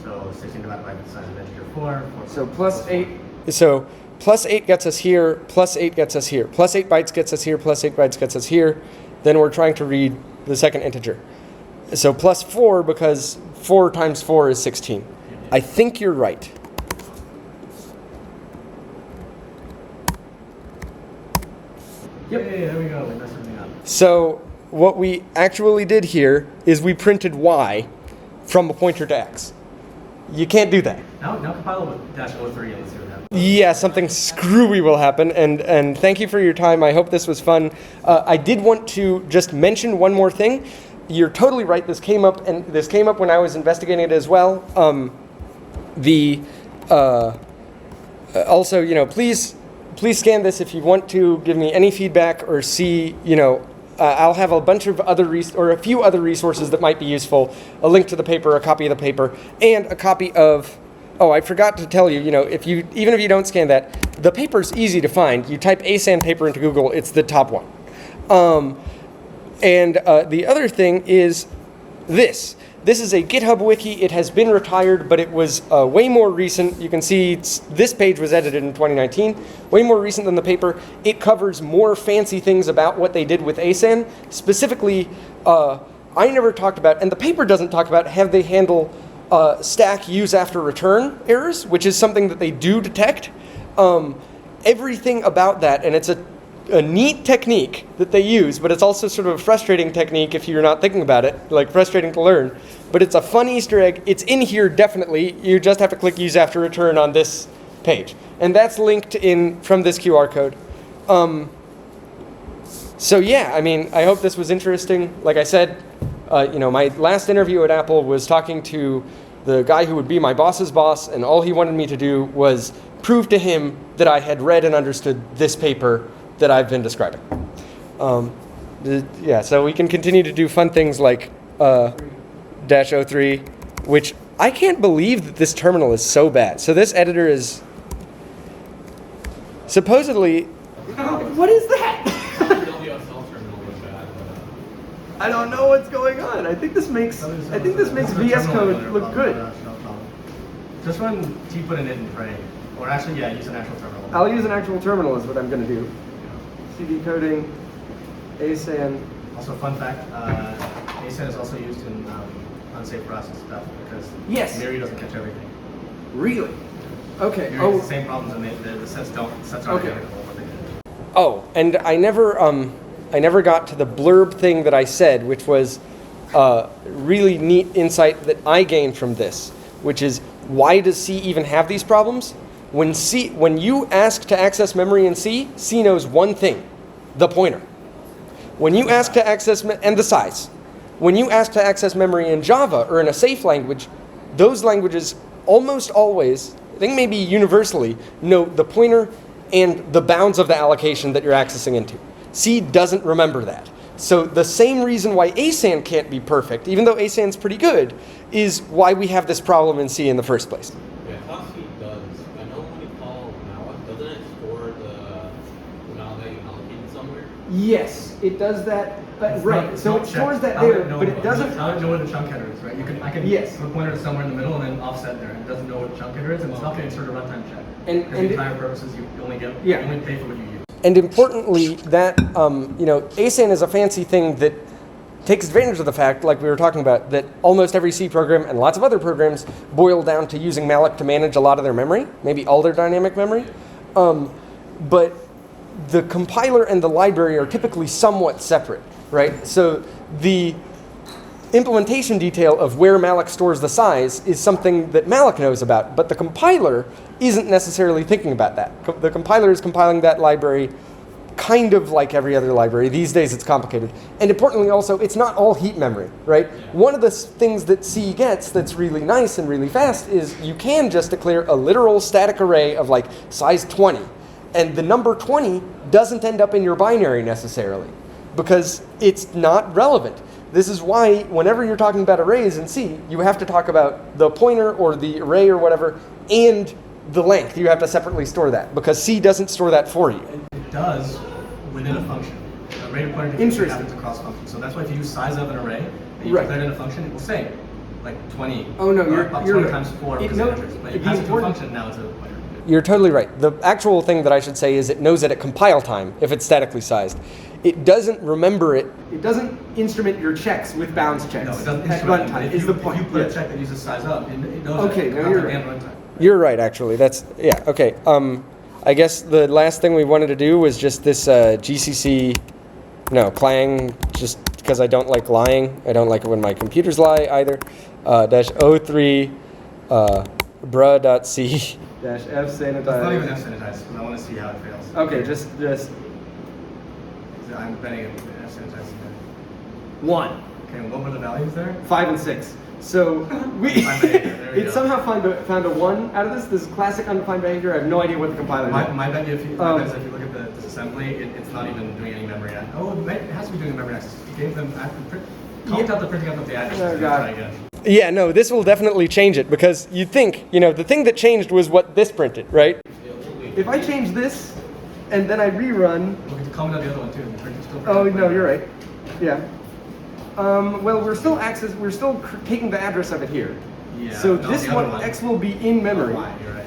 Speaker 2: So 16 divided by the size of integer 4.
Speaker 1: So plus 8. So plus 8 gets us here, plus 8 gets us here. Plus 8 bytes gets us here, plus 8 bytes gets us here. Then we're trying to read the second integer. So plus 4, because 4 times 4 is 16. I think you're right.
Speaker 2: Yep. Hey, there we go. We messed everything up.
Speaker 1: So what we actually did here is we printed y from a pointer to x. You can't do that.
Speaker 2: Now compile it with -03 and let's see what happens.
Speaker 1: Yeah, something screwy will happen, and thank you for your time. I hope this was fun. I did want to just mention one more thing. You're totally right. This came up, and this came up when I was investigating it as well. Also, please scan this if you want to give me any feedback or see. I'll have a bunch of other a few other resources that might be useful. A link to the paper, a copy of the paper, and a copy of. Oh, I forgot to tell you. Even if you don't scan that, the paper's easy to find. You type asan paper into Google, it's the top one. And the other thing is this. This is a GitHub wiki. It has been retired, but it was way more recent. You can see this page was edited in 2019. Way more recent than the paper. It covers more fancy things about what they did with asan. Specifically, I never talked about, and the paper doesn't talk about, how they handle stack use after return errors, which is something that they do detect. Everything about that, and it's a neat technique that they use, but it's also sort of a frustrating technique if you're not thinking about it, like frustrating to learn. But it's a fun Easter egg. It's in here definitely. You just have to click use after return on this page. And that's linked in from this QR code. So yeah, I hope this was interesting. Like I said, my last interview at Apple was talking to the guy who would be my boss's boss, and all he wanted me to do was prove to him that I had read and understood this paper that I've been describing. So we can continue to do fun things like -03, which I can't believe that this terminal is so bad. So this editor is supposedly, what is that?
Speaker 6: LDSL terminal was bad, but
Speaker 1: I don't know what's going on. I think this makes VS Code look good.
Speaker 2: Just run tput init and pray. Or actually, yeah, use an actual terminal.
Speaker 1: I'll use an actual terminal is what I'm going to do. CD coding, asan.
Speaker 2: Also, fun fact, asan is also used in unsafe process stuff because
Speaker 1: Yes.
Speaker 2: Miri doesn't catch everything.
Speaker 1: Really? Okay.
Speaker 2: Miri has the same problems, and the sets aren't
Speaker 1: Okay.
Speaker 2: identical in what they do.
Speaker 1: Oh, and I never got to the blurb thing that I said, which was really neat insight that I gained from this, which is why does C even have these problems? When you ask to access memory in C, C knows one thing, the pointer. When you ask to access and the size. When you ask to access memory in Java or in a safe language, those languages almost always, I think maybe universally, know the pointer and the bounds of the allocation that you're accessing into. C doesn't remember that. So the same reason why ASAN can't be perfect, even though ASAN's pretty good, is why we have this problem in C in the first place.
Speaker 6: Yeah, how C does. I know when you call malloc, doesn't it store the malloc that you allocated somewhere?
Speaker 1: Yes, it does that.
Speaker 2: It's
Speaker 1: Right.
Speaker 2: not-
Speaker 1: So
Speaker 2: it's
Speaker 1: it
Speaker 2: not
Speaker 1: stores
Speaker 2: checked.
Speaker 1: that
Speaker 2: How would
Speaker 1: there,
Speaker 2: it know
Speaker 1: but it
Speaker 2: what-
Speaker 1: doesn't.
Speaker 2: How would it know where the chunk header is, right? I can
Speaker 1: Yes.
Speaker 2: put a pointer somewhere in the middle and then offset there. It doesn't know what chunk header is, and it's not going to insert a runtime check.
Speaker 1: And-
Speaker 2: Because
Speaker 1: and
Speaker 2: the
Speaker 1: it-
Speaker 2: entire purposes, you only
Speaker 1: Yeah.
Speaker 2: you only pay for what you use.
Speaker 1: And importantly, that ASAN is a fancy thing that takes advantage of the fact, like we were talking about, that almost every C program and lots of other programs boil down to using malloc to manage a lot of their memory, maybe all their dynamic memory. But the compiler and the library are typically somewhat separate, right? So the implementation detail of where malloc stores the size is something that malloc knows about, but the compiler isn't necessarily thinking about that. The compiler is compiling that library kind of like every other library. These days it's complicated. And importantly also, it's not all heap memory, right? One of the things that C gets that's really nice and really fast is you can just declare a literal static array of like size 20. And the number 20 doesn't end up in your binary necessarily because it's not relevant. This is why whenever you're talking about arrays in C, you have to talk about the pointer or the array or whatever and the length. You have to separately store that because C doesn't store that for you.
Speaker 2: It does within a function. Array to pointer
Speaker 1: Interesting.
Speaker 2: happens across functions. So that's why if you use size of an array and you
Speaker 1: Right.
Speaker 2: declare it in a function, it will say like 20.
Speaker 1: Oh, no,
Speaker 2: or
Speaker 1: you're-
Speaker 2: about
Speaker 1: you're
Speaker 2: 20
Speaker 1: right.
Speaker 2: times 4
Speaker 1: It
Speaker 2: because
Speaker 1: know-
Speaker 2: of interest. But
Speaker 1: it'd
Speaker 2: it
Speaker 1: be
Speaker 2: passes to a
Speaker 1: important-
Speaker 2: function, now it's a pointer.
Speaker 1: You're totally right. The actual thing that I should say is it knows it at compile time if it's statically sized. It doesn't remember it. It doesn't instrument your checks with bounds checks.
Speaker 2: No, it doesn't
Speaker 1: At
Speaker 2: instrument it.
Speaker 1: runtime
Speaker 2: If
Speaker 1: is
Speaker 2: you-
Speaker 1: the point.
Speaker 2: If you put
Speaker 1: Yeah.
Speaker 2: a check that uses size up, it knows
Speaker 1: Okay,
Speaker 2: it.
Speaker 1: no, you're right.
Speaker 2: And runtime.
Speaker 1: You're right, actually. That's, yeah, okay. I guess the last thing we wanted to do was just this GCC, no, Clang, just because I don't like lying. I don't like it when my computers lie either. Dash O3 bra.c dash F
Speaker 2: It's not even
Speaker 1: sanitize.
Speaker 2: F sanitized because I want to see how it fails.
Speaker 1: Okay, just
Speaker 2: I'm betting it F sanitized.
Speaker 1: 1,
Speaker 2: Okay, and what were the values there?
Speaker 1: 5, and 6. So we
Speaker 2: Undefined behavior, there we
Speaker 1: it
Speaker 2: go.
Speaker 1: somehow found a 1 out of this. This is classic undefined behavior. I have no idea what the compiler
Speaker 2: My
Speaker 1: did.
Speaker 2: bet is if you look at this assembly, it's not even doing any memory access. Oh, it has to be doing memory access. You gave them comment out the printing out of the address.
Speaker 1: Oh, God.
Speaker 2: Try again.
Speaker 1: Yeah, no, this will definitely change it because you'd think, the thing that changed was what this printed, right? If I change this and then I rerun.
Speaker 2: Look at the comment on the other one too. The printer's still
Speaker 1: Oh,
Speaker 2: printing.
Speaker 1: no, you're right. Yeah. Well, we're still taking the address of it here.
Speaker 2: Yeah,
Speaker 1: So
Speaker 2: no,
Speaker 1: this
Speaker 2: the other
Speaker 1: one,
Speaker 2: one.
Speaker 1: X will be in memory.
Speaker 2: Oh, why? You're right.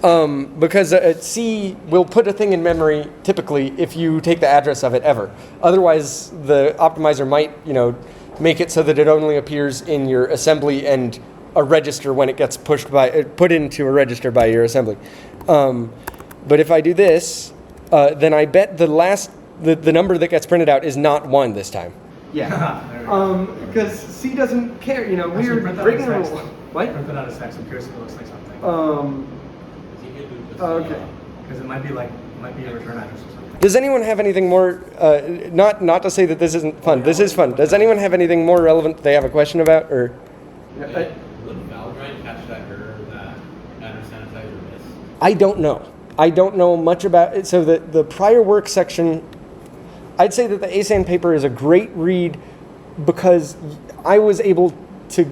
Speaker 2: Yeah.
Speaker 1: Because C will put a thing in memory typically if you take the address of it ever. Otherwise, the optimizer might, make it so that it only appears in your assembly and a register when it gets put into a register by your assembly. But if I do this, then I bet the number that gets printed out is not 1 this time.
Speaker 2: There
Speaker 1: Yeah.
Speaker 2: we go.
Speaker 1: Because C doesn't care.
Speaker 2: Actually,
Speaker 1: We're
Speaker 2: print that
Speaker 1: breaking
Speaker 2: as
Speaker 1: the
Speaker 2: text.
Speaker 1: rule. What?
Speaker 2: Print that out as text. I'm curious if it looks like something.
Speaker 1: Okay.
Speaker 2: Because it might be a return address or something.
Speaker 1: Does anyone have anything more? Not to say that this isn't fun. This is fun. Does anyone have anything more relevant that they have a question about, or?
Speaker 6: Would Valgrind catch that error that address sanitizer missed?
Speaker 1: I don't know. I don't know much about it. So the prior work section, I'd say that the ASAN paper is a great read because I was able to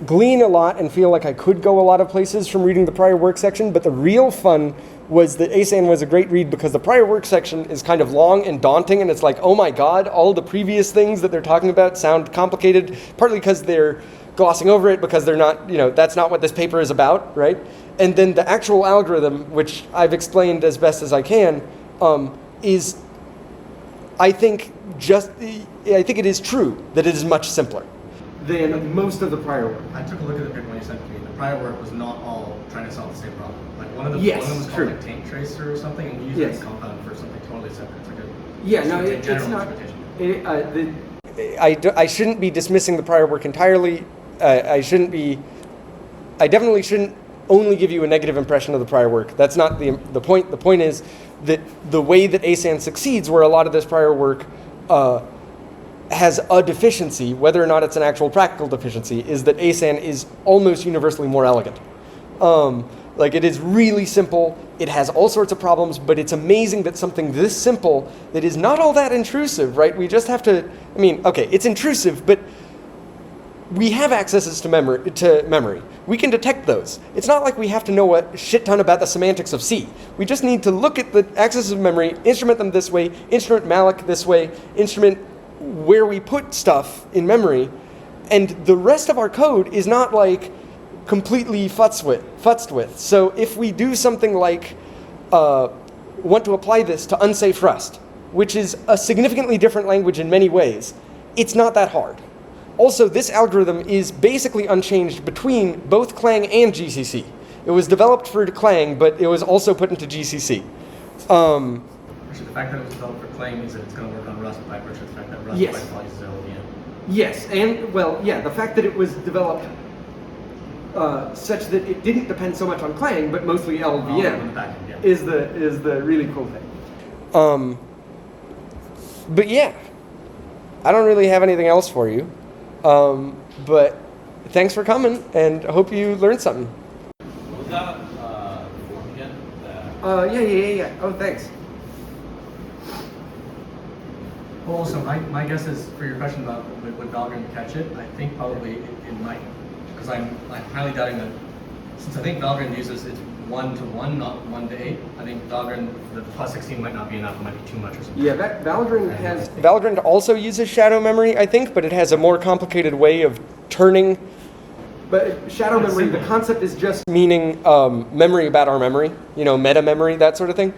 Speaker 1: glean a lot and feel like I could go a lot of places from reading the prior work section, but the real fun was that ASAN was a great read because the prior work section is kind of long and daunting, and it's like, oh my god, all the previous things that they're talking about sound complicated, partly because they're glossing over it because they're not, that's not what this paper is about, right? And then the actual algorithm, which I've explained as best as I can, is, I think it is true that it is much simpler than most of the prior work.
Speaker 2: I took a look at the paper when you sent it to me. The prior work was not all trying to solve the same problem. Like one of them was
Speaker 1: true.
Speaker 2: called like tank tracer or something, and we used
Speaker 1: Yes.
Speaker 2: it in compound for something totally separate. It's like a
Speaker 1: Yeah, no,
Speaker 2: it's
Speaker 1: it's not.
Speaker 2: expectation.
Speaker 1: I shouldn't be dismissing the prior work entirely. I definitely shouldn't only give you a negative impression of the prior work. That's not the point. The point is that the way that ASAN succeeds, where a lot of this prior work has a deficiency, whether or not it's an actual practical deficiency, is that ASAN is almost universally more elegant. Like, it is really simple. It has all sorts of problems, but it's amazing that something this simple that is not all that intrusive, right? We just have to, I mean, okay, it's intrusive, but we have accesses to memory. We can detect those. It's not like we have to know a shit ton about the semantics of C. We just need to look at the accesses of memory, instrument them this way, instrument malloc this way, instrument where we put stuff in memory, and the rest of our code is not like completely futzed with. So if we do something like want to apply this to unsafe Rust, which is a significantly different language in many ways, it's not that hard. Also, this algorithm is basically unchanged between both Clang and GCC. It was developed for Clang, but it was also put into GCC.
Speaker 2: Actually, the fact that it was developed for Clang means that it's going to work on Rust by virtue of the fact that Rust
Speaker 1: Yes.
Speaker 2: by default uses LVM.
Speaker 1: Yes, and well, yeah, the fact that it was developed such that it didn't depend so much on Clang, but mostly
Speaker 2: On the
Speaker 1: LVM,
Speaker 2: back end, yeah.
Speaker 1: is the really cool thing. But yeah, I don't really have anything else for you. But thanks for coming, and I hope you learned something.
Speaker 6: What was that form again? That
Speaker 1: Yeah. Oh, thanks.
Speaker 2: Well, also, my guess is, for your question about would Valgrind catch it, I think probably it might. Because I'm highly doubting that, since I think Valgrind uses it's 1-to-1, not 1-to-8, I think Valgrind, the plus 16 might not be enough, it might be too much or something.
Speaker 1: Yeah, Valgrind also uses shadow memory, I think, but it has a more complicated way of turning. But shadow
Speaker 2: It's
Speaker 1: memory, the
Speaker 2: similar.
Speaker 1: concept is just meaning memory about our memory, meta memory, that sort of thing.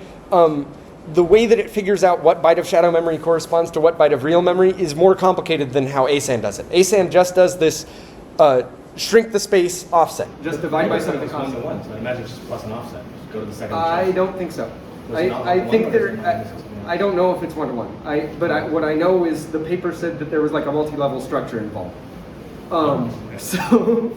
Speaker 1: The way that it figures out what byte of shadow memory corresponds to what byte of real memory is more complicated than how ASAN does it. ASAN just does this shrink the space offset. Just divide by something
Speaker 2: It's 1-to-1,
Speaker 1: constant.
Speaker 2: so I imagine it's just plus an offset. Just go to the second
Speaker 1: I
Speaker 2: check.
Speaker 1: don't think so.
Speaker 2: Was it not
Speaker 1: I
Speaker 2: one-to-one,
Speaker 1: think
Speaker 2: or
Speaker 1: there.
Speaker 2: is it not?
Speaker 1: I don't know if it's 1-to-1. What I know is the paper said that there was like a multi-level structure involved.
Speaker 2: Okay.
Speaker 1: So,